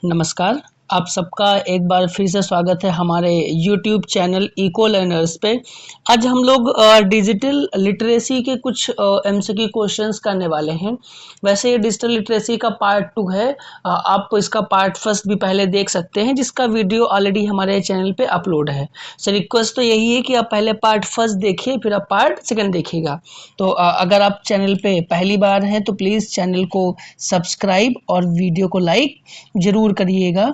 नमस्कार, आप सबका एक बार फिर से स्वागत है हमारे यूट्यूब चैनल इको लर्नर्स पे। आज हम लोग डिजिटल लिटरेसी के कुछ एमसीक्यू क्वेश्चंस करने वाले हैं। वैसे ये डिजिटल लिटरेसी का पार्ट 2 है। आप इसका पार्ट फर्स्ट भी पहले देख सकते हैं, जिसका वीडियो ऑलरेडी हमारे चैनल पे अपलोड है। सो रिक्वेस्ट तो यही है कि आप पहले पार्ट फर्स्ट देखिए, फिर आप पार्ट सेकंड देखिएगा। तो अगर आप चैनल पे पहली बार हैं तो प्लीज़ चैनल को सब्सक्राइब और वीडियो को लाइक जरूर करिएगा।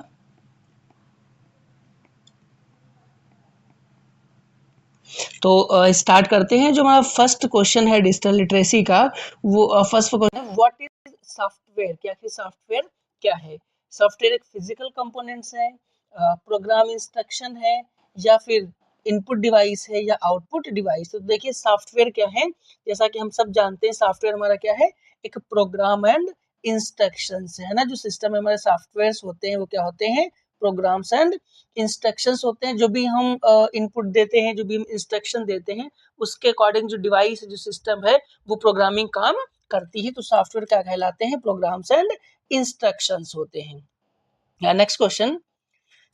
तो स्टार्ट करते हैं। जो हमारा फर्स्ट क्वेश्चन है डिजिटल लिटरेसी का, वो फर्स्ट क्वेश्चन है, व्हाट इज सॉफ्टवेयर? क्या है सॉफ्टवेयर? क्या है सॉफ्टवेयर? एक फिजिकल कंपोनेंट्स है, प्रोग्राम इंस्ट्रक्शन है, या फिर इनपुट डिवाइस है, या आउटपुट डिवाइस? तो देखिए सॉफ्टवेयर क्या है। जैसा कि हम सब जानते हैं, सॉफ्टवेयर हमारा क्या है, एक प्रोग्राम एंड इंस्ट्रक्शंस है ना। जो सिस्टम में हमारे सॉफ्टवेयर्स होते हैं वो क्या होते हैं, प्रोग्राम्स एंड इंस्ट्रक्शंस होते हैं। जो भी हम इनपुट देते हैं, जो भी हम इंस्ट्रक्शन देते हैं, उसके अकॉर्डिंग जो डिवाइस जो सिस्टम है वो प्रोग्रामिंग काम करती है। तो सॉफ्टवेयर क्या कहलाते हैं, प्रोग्राम्स एंड इंस्ट्रक्शंस होते हैं। Next question,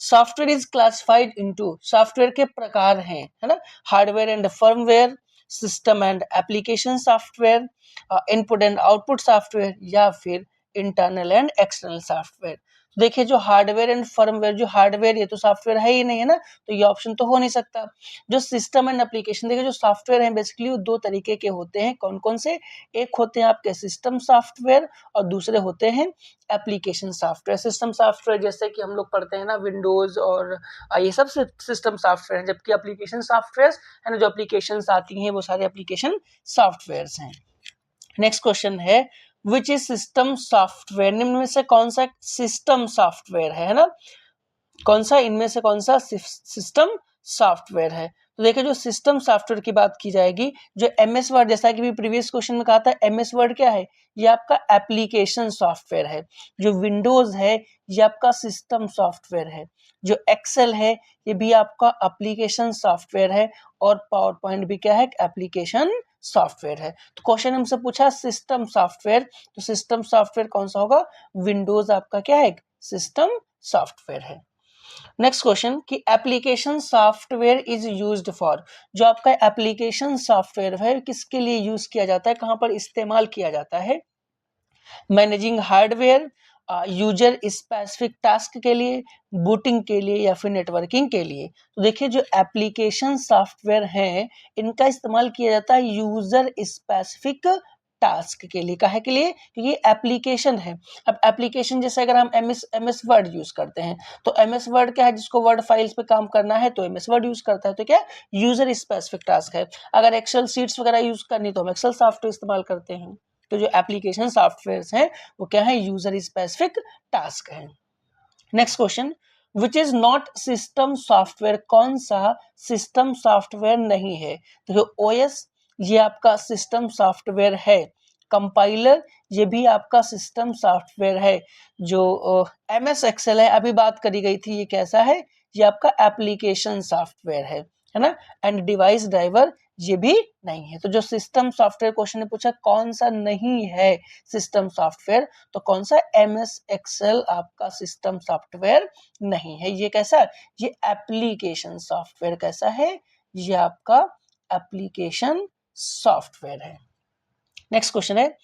software is classified into, software के प्रकार हैं, है ना, hardware and firmware, system and application software, input and output software, या फिर इंटरनल एंड एक्सटर्नल सॉफ्टवेयर। देखिए जो हार्डवेयर एंड फर्मवेयर, जो हार्डवेयर ये तो सॉफ्टवेयर है ही नहीं, है ना, तो ये ऑप्शन तो हो नहीं सकता। जो सिस्टम एंड एप्लीकेशन, देखिए जो सॉफ्टवेयर है बेसिकली वो दो तरीके के होते हैं। कौन कौन से? एक होते हैं आपके सिस्टम सॉफ्टवेयर और दूसरे होते हैं एप्लीकेशन सॉफ्टवेयर। सिस्टम सॉफ्टवेयर जैसे कि हम लोग पढ़ते हैं ना, विंडोज और ये सब सिस्टम सॉफ्टवेयर हैं, जबकि एप्लीकेशन सॉफ्टवेयर है ना, जो एप्लीकेशंस आती हैं वो सारे एप्लीकेशन सॉफ्टवेयर्स हैं। नेक्स्ट क्वेश्चन है, विच इज सिस्टम सॉफ्टवेयर? निम्न में से कौन सा सिस्टम सॉफ्टवेयर है ना, कौन सा इनमें से कौन सा सिस्टम सॉफ्टवेयर है? तो देखिए जो सिस्टम सॉफ्टवेयर की बात की जाएगी, जो एमएस वर्ड, जैसा कि भी प्रीवियस क्वेश्चन में कहा था, एमएस वर्ड क्या है, ये आपका एप्लीकेशन सॉफ्टवेयर है। जो विंडोज है ये आपका सिस्टम सॉफ्टवेयर है। जो एक्सेल है ये भी आपका एप्लीकेशन सॉफ्टवेयर है। और पावर पॉइंट भी क्या है, एप्लीकेशन सॉफ्टवेयर है। तो क्वेश्चन हमसे पूछा सिस्टम सॉफ्टवेयर, तो सिस्टम सॉफ्टवेयर कौन सा होगा? विंडोज आपका क्या है, सिस्टम सॉफ्टवेयर है। नेक्स्ट क्वेश्चन कि application software is used for, जो आपका एप्लीकेशन सॉफ्टवेयर है किसके लिए यूज किया जाता है, कहां पर इस्तेमाल किया जाता है? Managing hardware, user specific task के लिए, बूटिंग के लिए, या फिर नेटवर्किंग के लिए? तो देखिए जो एप्लीकेशन सॉफ्टवेयर हैं इनका इस्तेमाल किया जाता है यूजर स्पेसिफिक टास्क के लिए। काहे के लिए? क्योंकि एप्लीकेशन है। अब एप्लीकेशन जैसे अगर हम एमएस वर्ड यूज करते हैं, तो एमएस वर्ड क्या है, जिसको वर्ड फाइल्स पे काम करना है तो एमएस वर्ड यूज करता है। तो क्या यूजर स्पेसिफिक टास्क है। अगर एक्सेल शीट्स वगैरह यूज करनी तो हम एक्सेल सॉफ्टवेयर इस्तेमाल करते हैं। तो जो एप्लीकेशन सॉफ्टवेयर हैं वो क्या है, यूजर स्पेसिफिक टास्क है। Next question, which is not system software? कौन सा सिस्टम सॉफ्टवेयर नहीं है? तो ओएस ये आपका सिस्टम सॉफ्टवेयर है। कंपाइलर ये भी आपका सिस्टम सॉफ्टवेयर है। जो एमएस एक्सेल है अभी बात करी गई थी, ये कैसा है, ये आपका एप्लीकेशन सॉफ्टवेयर है ना। एंड डिवाइस ड्राइवर ये भी नहीं है। तो जो सिस्टम सॉफ्टवेयर क्वेश्चन ने पूछा कौन सा नहीं है सिस्टम सॉफ्टवेयर, तो कौन सा? एमएस एक्सेल आपका सिस्टम सॉफ्टवेयर नहीं है। ये कैसा है, ये एप्लीकेशन सॉफ्टवेयर कैसा है, ये आपका एप्लीकेशन सॉफ्टवेयर है। नेक्स्ट क्वेश्चन है,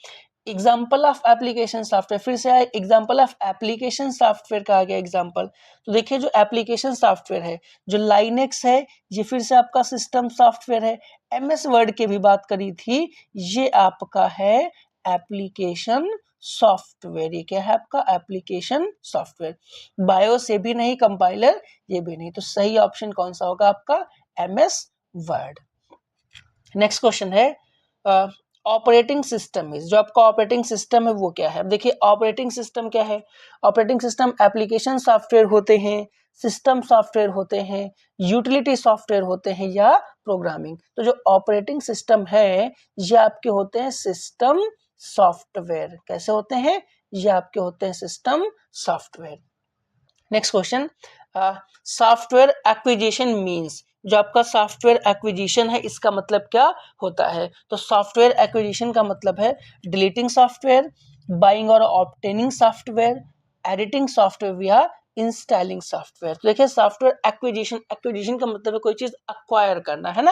एग्जाम्पल ऑफ एप्लीकेशन सॉफ्टवेयर। फिर से आए, एग्जाम्पल ऑफ एप्लीकेशन सॉफ्टवेयर का आ गया एग्जाम्पल। तो देखिए जो एप्लीकेशन सॉफ्टवेयर है, जो लाइनेक्स है ये फिर से आपका सिस्टम सॉफ्टवेयर है। एमएस वर्ड की भी बात करी थी, ये आपका है एप्लीकेशन सॉफ्टवेयर। ये क्या है आपका एप्लीकेशन सॉफ्टवेयर। बायोस ये भी नहीं, कंपाइलर ये भी नहीं। तो सही ऑप्शन कौन सा होगा आपका? MS word. नेक्स्ट क्वेश्चन है, ऑपरेटिंग सिस्टम जो आपका ऑपरेटिंग सिस्टम है वो क्या है? अब देखिए ऑपरेटिंग सिस्टम क्या है, ऑपरेटिंग सिस्टम एप्लीकेशन सॉफ्टवेयर होते हैं, सिस्टम सॉफ्टवेयर होते हैं, यूटिलिटी सॉफ्टवेयर होते हैं, या प्रोग्रामिंग? तो जो ऑपरेटिंग सिस्टम है ये आपके होते हैं सिस्टम सॉफ्टवेयर। कैसे होते हैं? ये आपके होते हैं system software. Next question, software acquisition means, जो आपका सॉफ्टवेयर एक्विजिशन है इसका मतलब क्या होता है? तो सॉफ्टवेयर एक्विजिशन का मतलब है डिलीटिंग सॉफ्टवेयर, बाइंग और ऑब्टेनिंग सॉफ्टवेयर, एडिटिंग सॉफ्टवेयर या इंस्टॉलिंग सॉफ्टवेयर। तो देखिए सॉफ्टवेयर एक्विजिशन का मतलब है कोई चीज अक्वायर करना, है ना।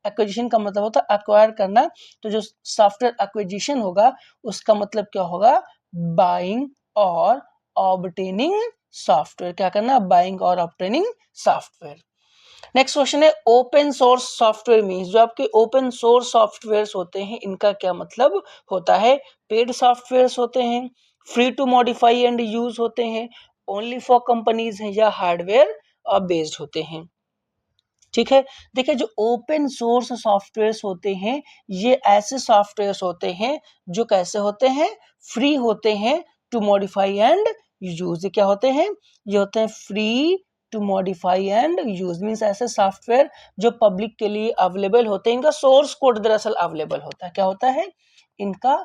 एक्विजिशन का मतलब होता है अक्वायर करना। तो जो सॉफ्टवेयर एक्विजिशन होगा उसका मतलब क्या होगा, बाइंग और ऑब्टेनिंग सॉफ्टवेयर। क्या करना, बाइंग और ऑब्टेनिंग सॉफ्टवेयर। नेक्स्ट क्वेश्चन है ओपन सोर्स सॉफ्टवेयर मींस, जो आपके ओपन सोर्स सॉफ्टवेयर्स होते हैं इनका क्या मतलब होता है। पेड सॉफ्टवेयर्स होते हैं, free to modify and use होते हैं, ओनली फॉर कंपनीज हैं, या हार्डवेयर बेस्ड होते हैं। ठीक है, देखिए जो ओपन सोर्स सॉफ्टवेयर्स होते हैं ये ऐसे सॉफ्टवेयर्स होते हैं जो कैसे होते हैं, फ्री होते हैं टू मॉडिफाई एंड यूज। क्या होते हैं, ये होते हैं free to modify and use. Means ऐसे सॉफ्टवेयर जो पब्लिक के लिए अवेलेबल होते हैं, इनका सोर्स कोड दरअसल अवेलेबल होता है। क्या होता है, इनका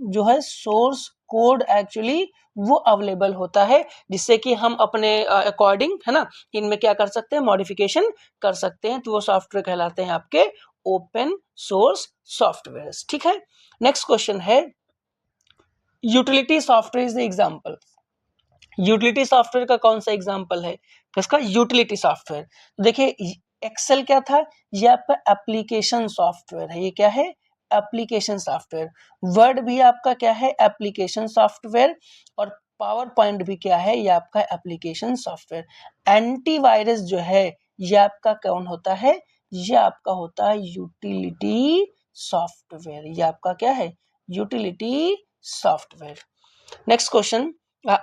जो है सोर्स कोड एक्चुअली वो अवेलेबल होता है, जिससे कि हम अपने अकॉर्डिंग, है ना, इनमें क्या कर सकते हैं, मॉडिफिकेशन कर सकते हैं। तो वो सॉफ्टवेयर कहलाते हैं आपके ओपन सोर्स सॉफ्टवेयर। ठीक है, नेक्स्ट क्वेश्चन है utility software is the example. Utility software का कौन सा एग्जांपल है, किसका, यूटिलिटी सॉफ्टवेयर। तो देखिए एक्सेल क्या था, ये आपका एप्लीकेशन सॉफ्टवेयर है। ये क्या है, एप्लीकेशन सॉफ्टवेयर। वर्ड भी आपका क्या है, एप्लीकेशन सॉफ्टवेयर। और पावर पॉइंट भी क्या है, ये आपका एप्लीकेशन सॉफ्टवेयर। एंटीवायरस जो है ये आपका कौन होता है, ये आपका होता है यूटिलिटी सॉफ्टवेयर। ये आपका क्या है, utility software. Next question,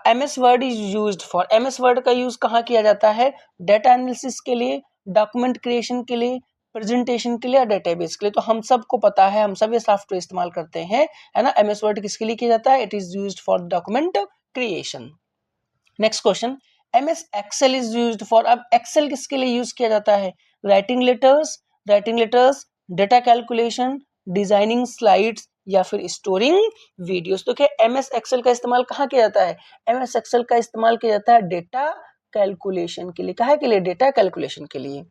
MS word is used for. MS word का यूज कहाँ किया जाता है, डेटा एनालिसिस के लिए, डॉक्यूमेंट क्रिएशन के लिए, प्रेजेंटेशन के लिए या डेटाबेस के लिए। तो हम सबको पता है, हम सब ये सॉफ्टवेयर इस्तेमाल करते हैं, है ना। एमएस वर्ड किसके लिए किया जाता है, it is used for document creation. Next question, MS Excel is used for. अब एक्सेल किसके लिए यूज किया जाता है, writing letters, data calculation, designing slides या फिर स्टोरिंग वीडियोस। तो क्या एमएस एक्सेल का इस्तेमाल कहाँ किया जाता है, एमएस एक्सेल का इस्तेमाल किया जाता है डेटा कैलकुलेशन के लिए। कहाँ के लिए, डेटा कैलकुलेशन के लिए।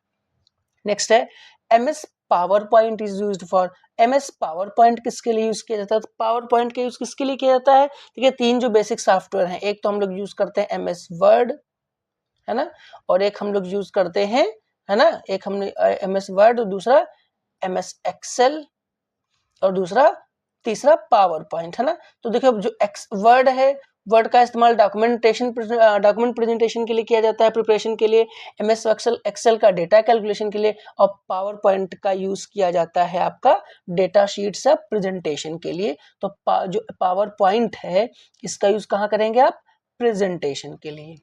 नेक्स्ट है MS power point is used for. MS power point किसके लिए यूज किया जाता है, तो पावर पॉइंट का यूज किसके लिए किया जाता है, देखिए तीन जो बेसिक सॉफ्टवेयर हैं, एक तो हम लोग यूज करते हैं एमएस वर्ड, है ना, और एक हम लोग यूज करते हैं, है ना, एक हमने एमएस वर्ड, दूसरा एमएस एक्सेल, और दूसरा तीसरा पावर पॉइंट, है ना। तो देखो जो वर्ड है, वर्ड का इस्तेमाल डॉक्यूमेंट प्रेजेंटेशन के लिए किया जाता है, प्रिपरेशन के लिए। एमएस एक्सेल का डेटा कैलकुलेशन के लिए, और पावर पॉइंट का यूज किया जाता है आपका डेटा शीट से प्रेजेंटेशन के लिए। तो जो पावर पॉइंट है इसका यूज कहाँ करेंगे आप, प्रेजेंटेशन के लिए।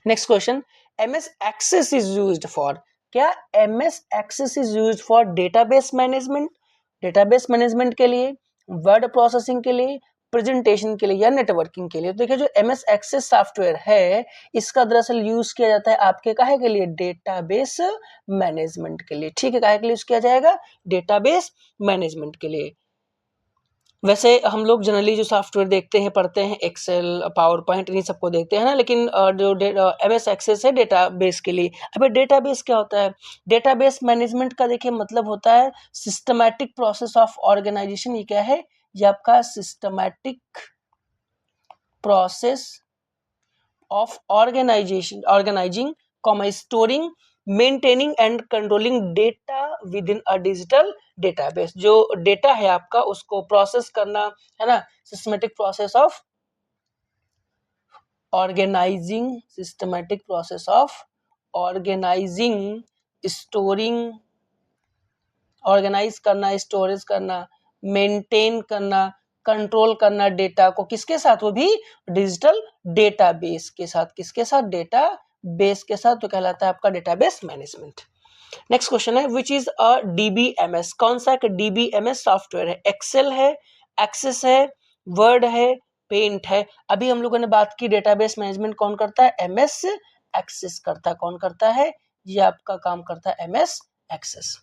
Next question, MS Access is used for. क्या MS Access is used for database management, database management के लिए, वर्ड प्रोसेसिंग के लिए, प्रेजेंटेशन के लिए या नेटवर्किंग के लिए। तो देखिए जो एमएस एक्सेस सॉफ्टवेयर है इसका दरअसल यूज किया जाता है आपके काहे के लिए, डेटाबेस मैनेजमेंट के लिए। ठीक है, काहे के लिए यूज किया जाएगा, डेटाबेस मैनेजमेंट के लिए। वैसे हम लोग जनरली जो सॉफ्टवेयर देखते हैं, पढ़ते हैं, एक्सेल, पावर पॉइंट, इन्हीं सबको देखते हैं ना, लेकिन जो एमएस एक्सेस है डेटाबेस के लिए। अब डेटाबेस क्या होता है, डेटाबेस मैनेजमेंट का देखिए मतलब होता है सिस्टमैटिक प्रोसेस ऑफ ऑर्गेनाइजेशन। ये क्या है, ये आपका systematic process of organizing, storing, maintaining and controlling data within a digital database। जो डेटा है आपका उसको प्रोसेस करना, है ना, systematic process of organizing, storing, organize करना, स्टोरेज करना, मेंटेन करना, कंट्रोल करना डेटा को, किसके साथ, वो भी डिजिटल डेटाबेस के साथ। किसके साथ, डेटा बेस के साथ। तो कहलाता है आपका डेटाबेस मैनेजमेंट। नेक्स्ट क्वेश्चन है विच इज अ डीबीएमएस। कौन सा एक डीबीएमएस सॉफ्टवेयर है, एक्सेल है, एक्सेस है, वर्ड है, पेंट है। अभी हम लोगों ने बात की डेटाबेस मैनेजमेंट कौन करता है, एमएस एक्सेस करता है। कौन करता है, ये आपका काम करता है MS access.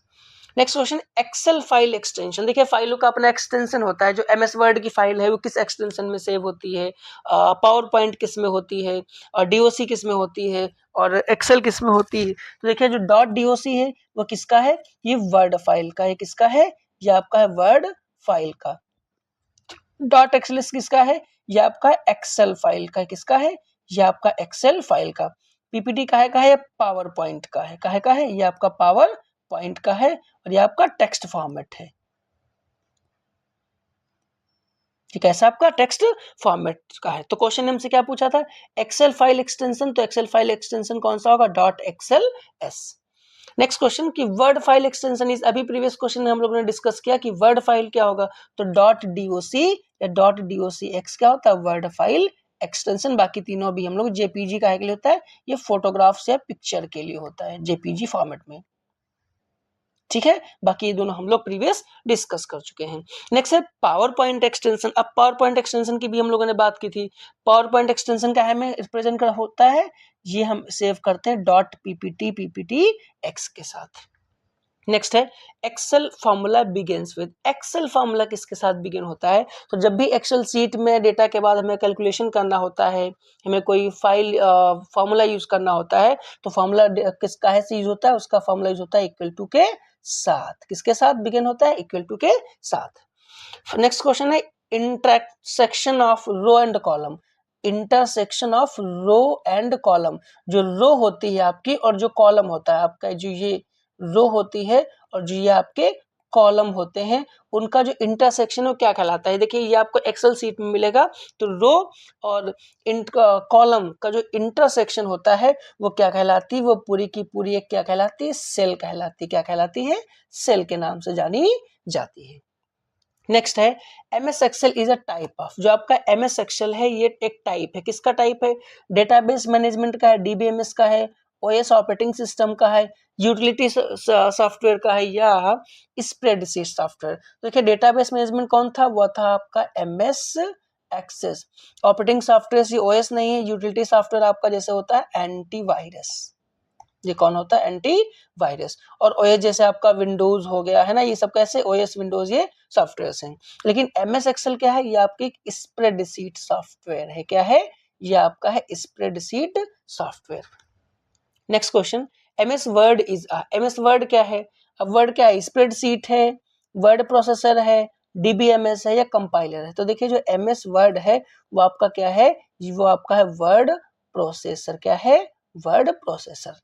Next question, Excel file extension. देखिए फाइलों का अपना एक्सटेंशन होता है, जो एमएस वर्ड की फाइल है वो किस एक्सटेंशन में सेव होती है, पावर पॉइंट किस में होती है, और डीओसी किस में होती है, और एक्सेल किस में होती है। तो देखिए जो डॉट डीओसी है वो किसका है, ये वर्ड फाइल का है। किसका है, ये आपका है वर्ड फाइल का। डॉट एक्सएलएस किसका है, ये आपका एक्सेल फाइल का, किसका है, ये आपका एक्सेल फाइल का। पीपीटी का है, ये पावर पॉइंट का है, ये आपका पावर पॉइंट का है, और ये आपका टेक्स्ट फॉर्मेट है। ठीक है, ऐसा आपका टेक्स्ट फॉर्मेट का है। तो क्वेश्चन ने हमसे क्या पूछा था, एक्सेल फाइल एक्सटेंशन, तो एक्सेल फाइल एक्सटेंशन कौन सा होगा, dot X L S. Next question कि वर्ड फाइल एक्सटेंशन इज, अभी प्रीवियस क्वेश्चन में हम लोगों ने डिस्कस किया कि वर्ड फाइल क्या होगा, तो डॉट डीओसी या डॉट डीओसी एक्स क्या होता है, वर्ड फाइल एक्सटेंशन। बाकी तीनों भी हम लोग जेपीजी का के लिए होता है, ये फोटोग्राफ्स या पिक्चर के लिए होता है जेपीजी फॉर्मेट में। ठीक है, बाकी ये दोनों हम लोग प्रीवियस डिस्कस कर चुके हैं। नेक्स्ट है पावर पॉइंट एक्सटेंशन। अब पावर पॉइंट एक्सटेंशन की भी हम लोगों ने बात की थी। पावर पॉइंट एक्सटेंशन का हमें रिप्रेजेंट कर होता है, ये हम सेव करते हैं डॉट पीपीटी पीपीटी एक्स के साथ। नेक्स्ट है Excel formula begins with. Excel formula किसके साथ बिगिन होता है, तो जब भी एक्सेल सीट में डेटा के बाद हमें कैलकुलेशन करना होता है, हमें कोई फाइल फॉर्मूला यूज करना होता है, तो फॉर्मूला किसका है से यूज होता है, उसका फॉर्मूला यूज होता है इक्वल टू के साथ। किसके साथ बिगिन होता है, इक्वल टू के साथ। नेक्स्ट क्वेश्चन है intersection of row and column. Intersection of row and column, जो रो होती है आपकी और जो कॉलम होता है आपका, जो ये रो होती है और जो ये आपके कॉलम होते हैं, उनका जो इंटरसेक्शन है वो क्या कहलाता है। देखिए ये आपको एक्सेल सीट में मिलेगा, तो रो और कॉलम का जो इंटरसेक्शन होता है वो क्या कहलाती है, वो पूरी की पूरी एक क्या कहलाती है, सेल कहलाती है। क्या कहलाती है, सेल के नाम से जानी जाती है। नेक्स्ट है MS Excel is a type of. जो आपका एमएस एक्सेल है ये एक टाइप है, किसका टाइप है, डेटाबेस मैनेजमेंट का है, डीबीएमएस का है, ओएस ऑपरेटिंग सिस्टम का है, यूटिलिटी सॉफ्टवेयर का है, या स्प्रेडशीट सॉफ्टवेयर। देखिए डेटाबेस मैनेजमेंट कौन था, वो था आपका MS access. Operating software OS नहीं है, यूटिलिटी सॉफ्टवेयर आपका जैसे होता है एंटीवायरस, ये कौन होता है, एंटीवायरस। और ओएस जैसे आपका विंडोज हो गया है ना, ये सब कैसे ओएस विंडोज ये सॉफ्टवेयर हैं। लेकिन एमएस एक्सेल क्या है, ये आपकी स्प्रेडशीट सॉफ्टवेयर है। क्या है, ये आपका है spreadsheet software. Next question, MS word is a. MS word क्या है, अब वर्ड क्या है, स्प्रेडशीट है, वर्ड प्रोसेसर है, डीबीएमएस है, या कंपाइलर है। तो देखिए जो एमएस वर्ड है वो आपका क्या है, वो आपका है वर्ड प्रोसेसर। क्या है, word processor.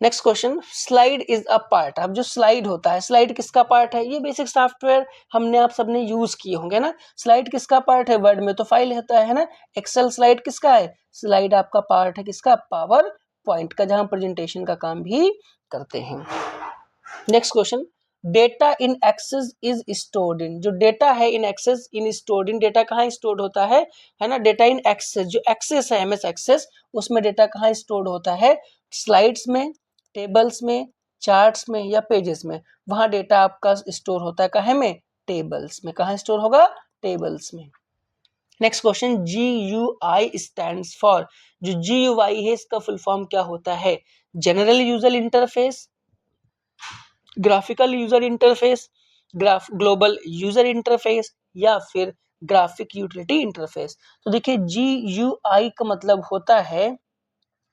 Next question, slide is a part. अब जो स्लाइड होता है, स्लाइड किसका पार्ट है, ये बेसिक सॉफ्टवेयर हमने आप सबने यूज किए होंगे ना। स्लाइड किसका पार्ट है, वर्ड में तो फाइल होता है ना, एक्सेल स्लाइड किसका है, स्लाइड आपका पार्ट है किसका, पावर पॉइंट का, जहां प्रेजेंटेशन का काम भी करते हैं। Next question, data in excess is stored in. जो डेटा है in excess in stored in, data कहाँ स्टोर्ड होता है ना, डेटा इन एक्सेस, जो एक्सेस है एमएस एक्सेस, उसमें डेटा कहाँ स्टोर्ड होता है, स्लाइड्स में, टेबल्स में, चार्ट्स में, या पेजेस में। वहां डेटा आपका स्टोर होता है कहाँ में, टेबल्स में। कहाँ स्टोर होगा, टेबल्स में। Next question, GUI stands for. जो GUI है इसका फुल फॉर्म क्या होता है, general user interface, graphical user interface, global user interface, या फिर ग्राफिक यूटिलिटी इंटरफेस। तो देखिए GUI का मतलब होता है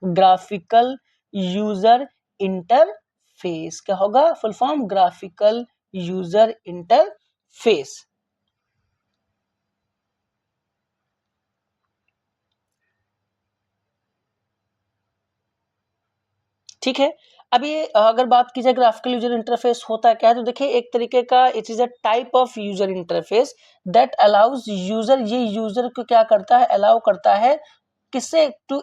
ग्राफिकल यूजर इंटरफेस। क्या होगा full form, graphical user interface. ठीक है, अब ये अगर बात की जाए ग्राफिकल यूजर इंटरफेस होता क्या है, तो देखिए एक तरीके का it is a type of user interface that allows user, ये यूजर को क्या करता है, अलाउ करता है किससे, to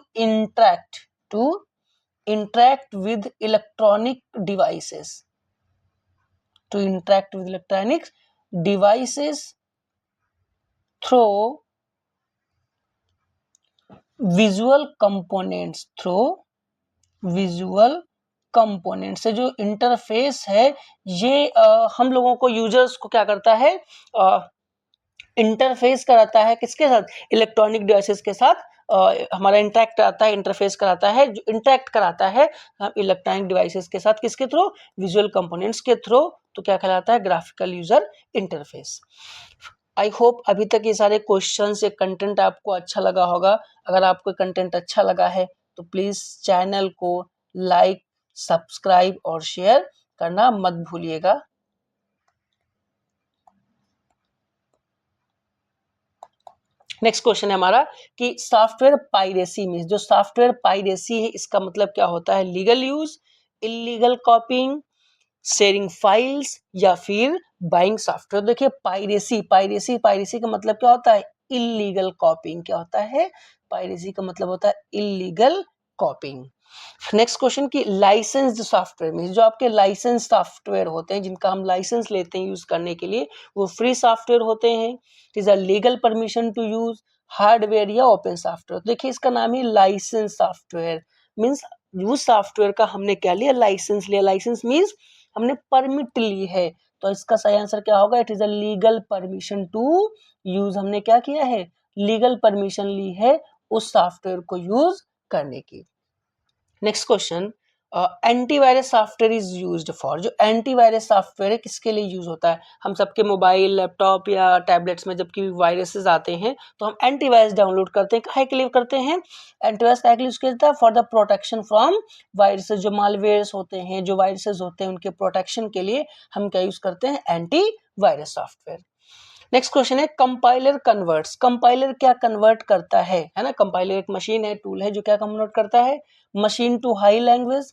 interact with electronic devices, to interact with electronic devices through visual components, through visual component से। जो इंटरफेस है ये हम लोगों को यूजर्स को क्या करता है, इंटरफेस कराता है किसके साथ, इलेक्ट्रॉनिक डिवाइसेस के साथ। हमारा इंटरेक्ट आता है, इंटरफेस कराता है, जो इंटरेक्ट कराता है इलेक्ट्रॉनिक डिवाइसेस के साथ, किसके थ्रू, विजुअल कंपोनेंट्स के थ्रू। तो क्या कहलाता है, graphical user interface. I hope अभी तक ये सारे क्वेश्चन से कंटेंट आपको अच्छा लगा होगा। अगर आपको कंटेंट अच्छा लगा है तो प्लीज चैनल को लाइक, सब्सक्राइब और शेयर करना मत भूलिएगा। नेक्स्ट क्वेश्चन है हमारा कि सॉफ्टवेयर पाइरेसी मीन्स, जो सॉफ्टवेयर पाइरेसी है इसका मतलब क्या होता है? Legal use, illegal कॉपिंग, sharing files या फिर बाइंग सॉफ्टवेयर। देखिए पाइरेसी, पाइरेसी का मतलब क्या होता है? इलीगल कॉपिंग। क्या होता है? पाइरेसी का मतलब होता है इलीगल कॉपिंग। नेक्स्ट क्वेश्चन की लाइसेंस्ड सॉफ्टवेयर मीन्स, जो आपके लाइसेंस सॉफ्टवेयर होते हैं जिनका हम लाइसेंस लेते हैं यूज करने के लिए, वो फ्री सॉफ्टवेयर होते हैं। It is a legal permission to use hardware या ओपन सॉफ्टवेयर। देखिए इसका नाम है लाइसेंस सॉफ्टवेयर मीन्स, उस सॉफ्टवेयर का हमने क्या लिया? लाइसेंस लिया। लाइसेंस मीन्स हमने परमिट ली है, तो इसका सही आंसर क्या होगा? It is a legal permission to use. हमने क्या किया है? लीगल परमिशन ली है उस सॉफ्टवेयर को यूज करने की। Next question, antivirus software is used for. जो एंटीवायरस सॉफ्टवेयर है किसके लिए यूज होता है? हम सबके मोबाइल, लैपटॉप या टैबलेट्स में जबकि वायरसेस आते हैं तो हम एंटीवायरस डाउनलोड करते हैं। काहे के लिए करते हैं? एंटीवायरस काहे के लिए यूज किया जाता है? For the protection from viruses. जो मालवेयर्स होते हैं, जो वायरसेस होते हैं, उनके प्रोटेक्शन के लिए हम क्या यूज करते हैं? Antivirus software. नेक्स्ट क्वेश्चन है कंपाइलर कन्वर्ट्स। कंपाइलर क्या कन्वर्ट करता है ना? कंपाइलर एक मशीन है, टूल है जो क्या कन्वर्ट करता है? Machine to high language,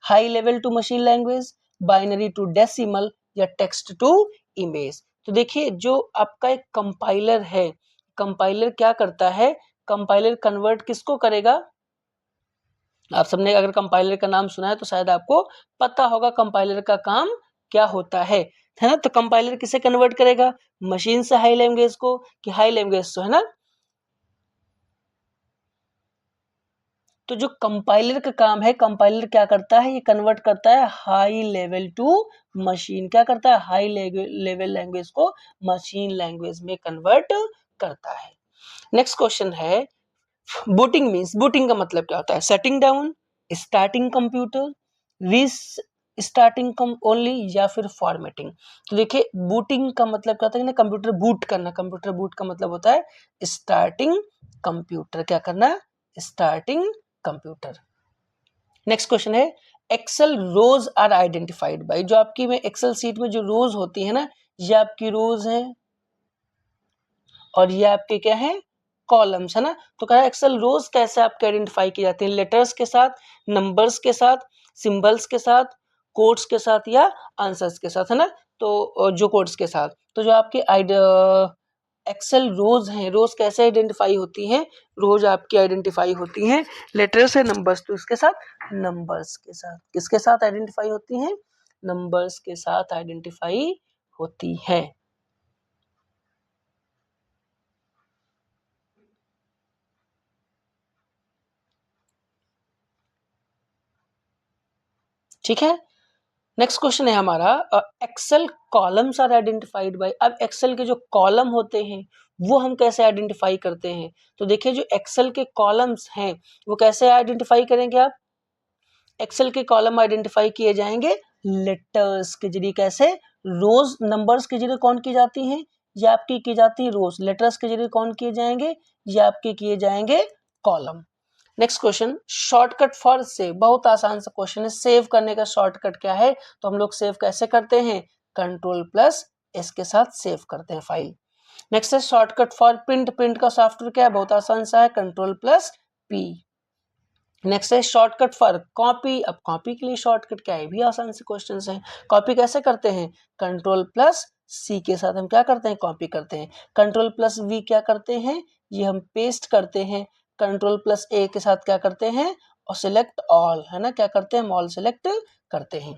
high level to machine language, binary to decimal या टेक्स्ट टू इमेज। तो देखिए जो आपका एक कंपाइलर है, कंपाइलर क्या करता है? कंपाइलर कन्वर्ट किसको करेगा? आप सबने अगर कंपाइलर का नाम सुना है तो शायद आपको पता होगा कंपाइलर का काम क्या होता है ना? तो कंपाइलर किसे कन्वर्ट करेगा? मशीन से हाई लैंग्वेज को, कि हाई लैंग्वेज से, है ना? तो जो कंपाइलर का काम है, कंपाइलर क्या करता है? ये कन्वर्ट करता है हाई लेवल टू मशीन। क्या करता है? हाई लेवल लैंग्वेज को मशीन लैंग्वेज में कन्वर्ट करता है। नेक्स्ट क्वेश्चन है बूटिंग मीन्स, बूटिंग का मतलब क्या होता है? सेटिंग डाउन, स्टार्टिंग कंप्यूटर, रीस स्टार्टिंग कम ओनली या फिर फॉर्मेटिंग। तो देखिए बूटिंग का मतलब क्या होता है? ना कंप्यूटर बूट करना। कंप्यूटर बूट का मतलब होता है स्टार्टिंग कंप्यूटर। क्या करना? Starting computer. नेक्स्ट क्वेश्चन है Excel rows are identified by. जो आपकी में एक्सेल सीट में जो रोज होती है ना, ये आपकी रोज है और ये आपके क्या है? कॉलम्स, है ना? तो कह रहा है एक्सेल रोज कैसे आपके आइडेंटिफाई की जाती है? लेटर्स के साथ, नंबर्स के साथ, सिंबल्स के साथ, कोड्स के साथ या आंसर्स के साथ, है ना? तो जो कोड्स के साथ, तो जो आपके एक्सेल रोज हैं, रोज कैसे आइडेंटिफाई होती हैं? रोज आपकी आइडेंटिफाई होती हैं लेटर्स है, नंबर्स, तो इसके साथ नंबर्स के साथ। किसके साथ आइडेंटिफाई होती हैं? नंबर्स के साथ आइडेंटिफाई होती है। ठीक है। नेक्स्ट क्वेश्चन है हमारा Excel columns are identified by. अब एक्सेल के जो कॉलम होते हैं वो हम कैसे आइडेंटिफाई करते हैं? तो देखिए जो एक्सेल के कॉलम्स हैं वो कैसे आइडेंटिफाई करेंगे आप? एक्सेल के कॉलम आइडेंटिफाई किए जाएंगे लेटर्स के जरिए। कैसे? रोज नंबर्स के जरिए कौन की जाती हैं? ये आपकी की जाती है रोज। लेटर्स के जरिए कौन किए जाएंगे? ये आपके किए जाएंगे column. Next question shortcut for save. बहुत आसान सा क्वेश्चन है। सेव करने का शॉर्टकट क्या है? तो हम लोग सेव कैसे करते हैं? कंट्रोल प्लस एस के साथ सेव करते हैं फाइल। नेक्स्ट है शॉर्टकट फॉर प्रिंट। प्रिंट का सॉफ्टवेयर क्या है? बहुत आसान सा है, कंट्रोल प्लस पी। नेक्स्ट है शॉर्टकट फॉर कॉपी। अब कॉपी के लिए शॉर्टकट क्या है? भी आसान से क्वेश्चन है। कॉपी कैसे करते हैं? कंट्रोल प्लस सी के साथ हम क्या करते हैं? कॉपी करते हैं। कंट्रोल प्लस वी क्या करते हैं? ये हम पेस्ट करते हैं। कंट्रोल प्लस ए के साथ क्या करते हैं? और सिलेक्ट ऑल, है ना? क्या करते हैं? हम ऑल सिलेक्ट करते हैं।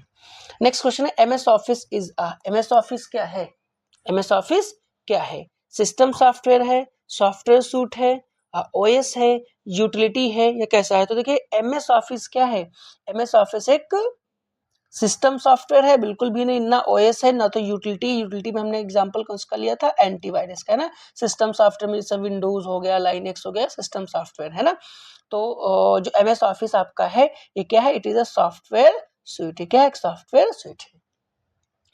नेक्स्ट क्वेश्चन है M S office is M S office क्या है? एम एस ऑफिस क्या है? सिस्टम सॉफ्टवेयर है, सॉफ्टवेयर सूट है, ओएस है, यूटिलिटी है या कैसा है? तो देखिए एम एस ऑफिस क्या है? एम एस ऑफिस एक सिस्टम सॉफ्टवेयर है, बिल्कुल भी नहीं। ना ओएस है ना तो यूटिलिटी। यूटिलिटी में हमने एग्जांपल उसका लिया था एंटीवायरस का, है ना? सिस्टम सॉफ्टवेयर में जैसे विंडोज हो गया, लाइनेक्स हो गया, सिस्टम सॉफ्टवेयर, है ना? तो जो एम एस ऑफिस आपका है ये क्या है? It is a software suite. क्या है? एक सॉफ्टवेयर स्यूट है।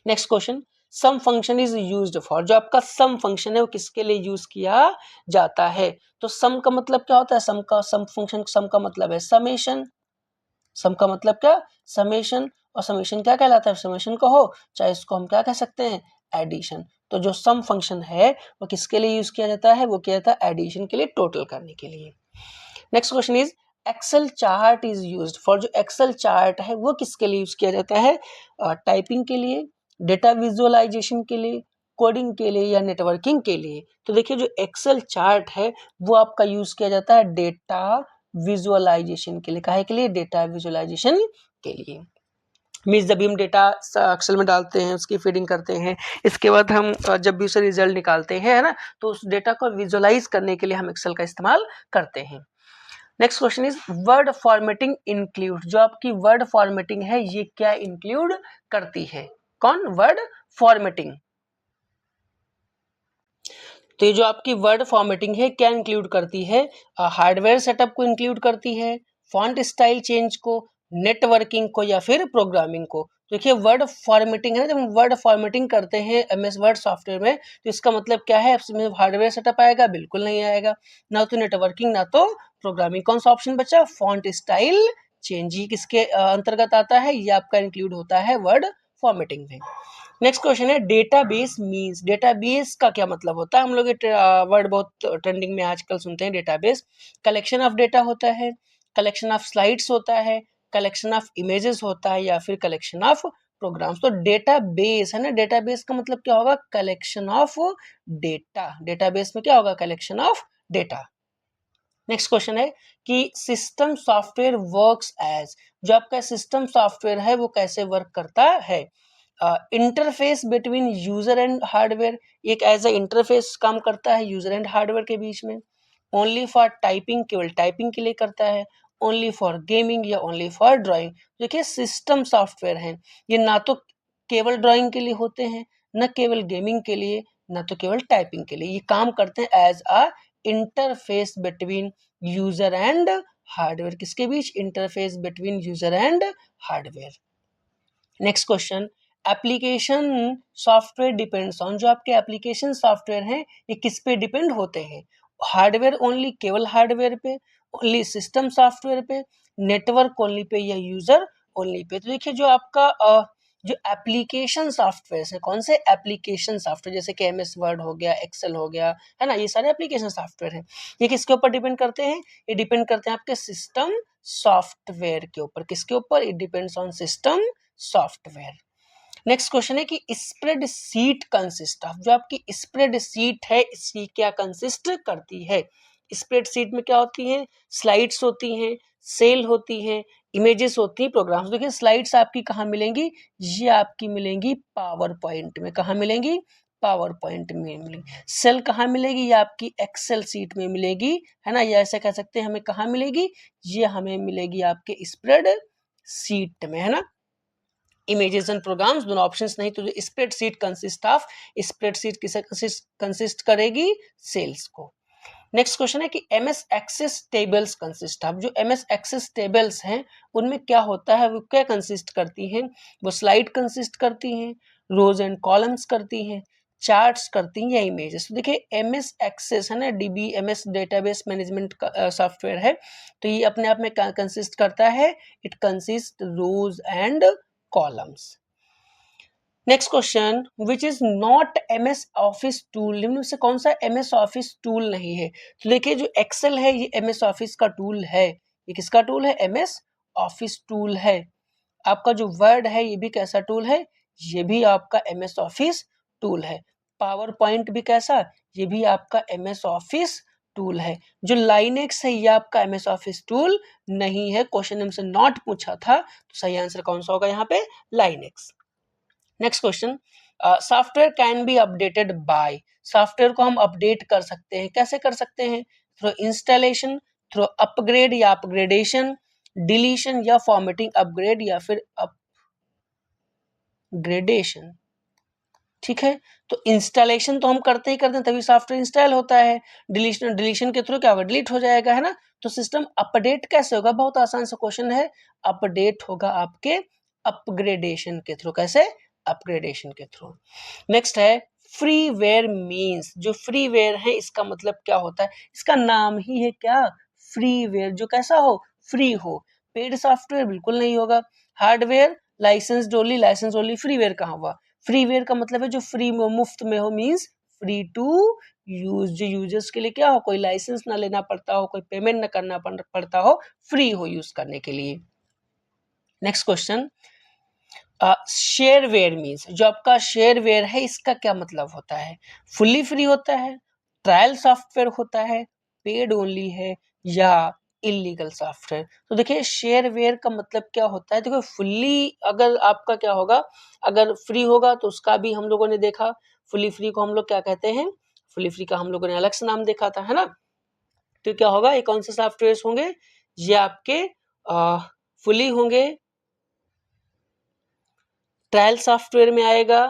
Next question sum function is used for. जो आपका सम फंक्शन है वो किसके लिए यूज किया जाता है? तो सम का मतलब क्या होता है? सम फंक्शन सम का मतलब है समेशन। सम का मतलब क्या? समेशन। और समेशन क्या कहलाता है? समेशन कहो चाहे इसको हम क्या कह सकते हैं? एडिशन। तो जो सम फंक्शन है वो किसके लिए यूज किया जाता है, वो किया जाता है एडिशन के लिए, टोटल करने के लिए। Next question is Excel chart is used for, जो एक्सेल चार्ट है वो किसके लिए यूज किया जाता है, टाइपिंग के लिए, डेटा विजुअलाइजेशन के लिए, कोडिंग के लिए या नेटवर्किंग के लिए। तो देखिए जो एक्सेल चार्ट है वो आपका यूज किया जाता है डेटा विजुअलाइजेशन के लिए। काहे के लिए, डेटा विजुअलाइजेशन के लिए। मीन्स जब भी हम डेटा एक्सेल में डालते हैं, उसकी फीडिंग करते हैं, इसके बाद हम जब भी उसे रिजल्ट निकालते हैं, है ना, तो उस डेटा को विजुअलाइज करने के लिए हम एक्सेल का इस्तेमाल करते हैं। Next question is word formatting include, जो आपकी वर्ड फॉर्मेटिंग है ये क्या इंक्लूड करती है, कौन, वर्ड फॉर्मेटिंग। तो ये जो आपकी वर्ड फॉर्मेटिंग है क्या इंक्लूड करती है, हार्डवेयर सेटअप को इंक्लूड करती है, फॉन्ट स्टाइल चेंज को, नेटवर्किंग को या फिर प्रोग्रामिंग को। देखिए वर्ड फॉर्मेटिंग है ना, जब हम वर्ड फॉर्मेटिंग करते हैं एमएस वर्ड सॉफ्टवेयर में, तो इसका मतलब क्या है, इसमें हार्डवेयर सेटअप आएगा, बिल्कुल नहीं आएगा, ना तो नेटवर्किंग ना तो प्रोग्रामिंग। कौन सा ऑप्शन बचा, फॉन्ट स्टाइल चेंज, ही किसके अंतर्गत आता है, ये आपका इंक्लूड होता है वर्ड फॉर्मेटिंग में। नेक्स्ट क्वेश्चन है डेटाबेस मींस, डेटाबेस का क्या मतलब होता है, हम लोग ये वर्ड बहुत ट्रेंडिंग में आजकल सुनते हैं। डेटाबेस कलेक्शन ऑफ डेटा होता है, कलेक्शन ऑफ स्लाइड्स होता है, कलेक्शन ऑफ इमेजेस होता है या फिर कलेक्शन ऑफ प्रोग्राम्स। तो डेटाबेस है ना, डेटाबेस का मतलब क्या होगा, कलेक्शन ऑफ डेटा। डेटाबेस में क्या होगा, collection of data. Next question है कि सिस्टम सॉफ्टवेयर वर्क्स एज, जो आपका सिस्टम सॉफ्टवेयर है वो कैसे वर्क करता है, interface between user and hardware, एक एज अ इंटरफेस काम करता है यूजर एंड हार्डवेयर के बीच में। ओनली फॉर टाइपिंग, केवल टाइपिंग के लिए करता है। ओनली फॉर गेमिंग या ओनली फॉर ड्राइंग। देखिए सिस्टम सॉफ्टवेयर है ये ना तो केवल ड्राइंग के लिए होते हैं, न केवल गेमिंग के लिए, न तो केवल टाइपिंग के लिए। ये काम करते हैं as a interface between user and hardware, किसके बीच, interface between user and hardware. Next question, application software depends on, जो आपके एप्लीकेशन सॉफ्टवेयर हैं ये किस पे डिपेंड होते हैं, हार्डवेयर ओनली, केवल हार्डवेयर पे, ओनली सिस्टम सॉफ्टवेयर पे, नेटवर्क ओनली पे या यूजर ओनली पे। तो देखिए जो आपका जो एप्लीकेशन सॉफ्टवेयर है, कौन से एप्लीकेशन सॉफ्टवेयर, जैसे कि एमएस वर्ड हो गया, एक्सेल हो गया, है ना, ये सारे एप्लीकेशन सॉफ्टवेयर हैं, ये किसके ऊपर डिपेंड करते हैं, ये डिपेंड करते हैं आपके सिस्टम सॉफ्टवेयर के ऊपर। किसके ऊपर, it depends on system software. Next question है कि स्प्रेड शीट कंसिस्ट ऑफ, जो आपकी स्प्रेड शीट है इसकी क्या कंसिस्ट करती है। स्प्रेड शीट में क्या होती है, स्लाइड्स होती हैं, सेल होती हैं, इमेजेस होती हैं, प्रोग्राम्स। देखिए स्लाइड्स आपकी कहाँ मिलेंगी, ये आपकी मिलेंगी पावर पॉइंट में। कहाँ मिलेंगी, पावर पॉइंट में मिलेंगी। सेल कहाँ मिलेगी, ये आपकी एक्सेल शीट में मिलेगी, है ना, ये ऐसे कह सकते हैं, हमें कहाँ मिलेगी, ये हमें मिलेगी आपके स्प्रेड शीट में, है ना। इमेजेस एंड प्रोग्राम्स दोनों ऑप्शंस नहीं, तो स्प्रेडशीट कंसिस्ट ऑफ, स्प्रेडशीट किसे कंसिस्ट करेगी, सेल्स को। नेक्स्ट क्वेश्चन है कि MS access tables consist of, जो एमएस एक्सेस टेबल्स हैं उनमें क्या होता है, वो क्या कंसिस्ट करती हैं, वो स्लाइड कंसिस्ट करती हैं, रोज एंड कॉलम्स करती हैं, चार्ट्स करती हैं या इमेजेस। तो देखिए एमएस एक्सेस है ना, DB MS database management software है, तो ये अपने आप में कंसिस्ट करता है, it consist rows and columns. Next question, which is not MS office tool, निम्न से कौन सा एमएस ऑफिस टूल नहीं है। तो देखिए जो एक्सेल है ये एमएस ऑफिस का टूल है, ये किसका टूल है, एमएस ऑफिस टूल है। आपका जो वर्ड है ये भी कैसा टूल है, ये भी आपका एमएस ऑफिस टूल है। पावर पॉइंट भी कैसा, ये भी आपका एमएस ऑफिस टूल है। जो लाइनेक्स है ये आपका एमएस ऑफिस टूल नहीं है, क्वेश्चन हमसे नॉट पूछा था, तो सही आंसर कौन सा होगा यहाँ पे, Linux. Next question, software can be updated by, software को हम अपडेट कर सकते हैं, कैसे कर सकते हैं, थ्रू इंस्टॉलेशन, थ्रू अपग्रेड या अपग्रेडेशन, डिलीशन या फॉर्मेटिंग, अपग्रेड या फिर अपग्रेडेशन। ठीक है, तो इंस्टॉलेशन तो हम करते ही करते हैं तभी सॉफ्टवेयर इंस्टॉल होता है, डिलीशन, डिलीशन के थ्रू क्या होगा, डिलीट हो जाएगा, है ना। तो सिस्टम अपडेट कैसे होगा, बहुत आसान सा क्वेश्चन है, अपडेट होगा आपके अपग्रेडेशन के थ्रू। कैसे, अपग्रेडेशन के थ्रू। नेक्स्ट है फ्रीवेयर मींस, जो फ्रीवेयर है इसका मतलब क्या होता है, इसका नाम ही है क्या, फ्रीवेयर, जो कैसा हो, फ्री हो। पेड सॉफ्टवेयर बिल्कुल नहीं होगा। Hardware license only, license only, freeware कहाँ हुआ, फ्रीवेयर का मतलब है जो फ्री में मुफ्त में हो, मींस फ्री टू यूज, जो यूजर्स के लिए क्या हो, कोई लाइसेंस ना लेना पड़ता हो, कोई पेमेंट ना करना पड़ता हो, फ्री हो यूज करने के लिए। नेक्स्ट क्वेश्चन, शेयरवेयर मीन्स, जो आपका शेयरवेयर है इसका क्या मतलब होता है? फुल्ली फ्री होता है, ट्रायल सॉफ्टवेयर होता है, पेड ओनली है, या इलीगल सॉफ्टवेयर? तो देखिए शेयरवेयर का मतलब क्या होता है, देखो फुल्ली अगर आपका क्या होगा, अगर फ्री होगा तो उसका भी हम लोगों ने देखा, फुल्ली फ्री को हम लोग क्या कहते हैं, फुल्ली फ्री का हम लोगों ने अलग से नाम देखा था, है ना। तो क्या होगा, ये कौन से सॉफ्टवेयर होंगे, ये आपके फुली होंगे, ट्रायल सॉफ्टवेयर में आएगा,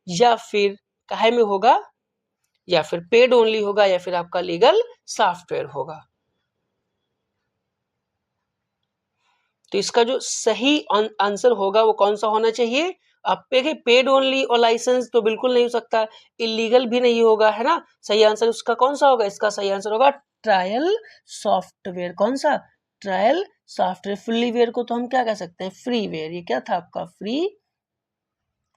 या फिर काहे में होगा, या फिर पेड ओनली होगा, या फिर आपका लीगल सॉफ्टवेयर होगा। तो इसका जो सही आंसर होगा वो कौन सा होना चाहिए, आप पे पेड ओनली और लाइसेंस तो बिल्कुल नहीं हो सकता, इलीगल भी नहीं होगा, है ना। सही आंसर उसका कौन सा होगा, इसका सही आंसर होगा ट्रायल सॉफ्टवेयर। कौन सा, ट्रायल सॉफ्टवेयर। फुल्ली वेयर को तो हम क्या कह सकते हैं, फ्री वेयर। ये क्या था आपका, फ्री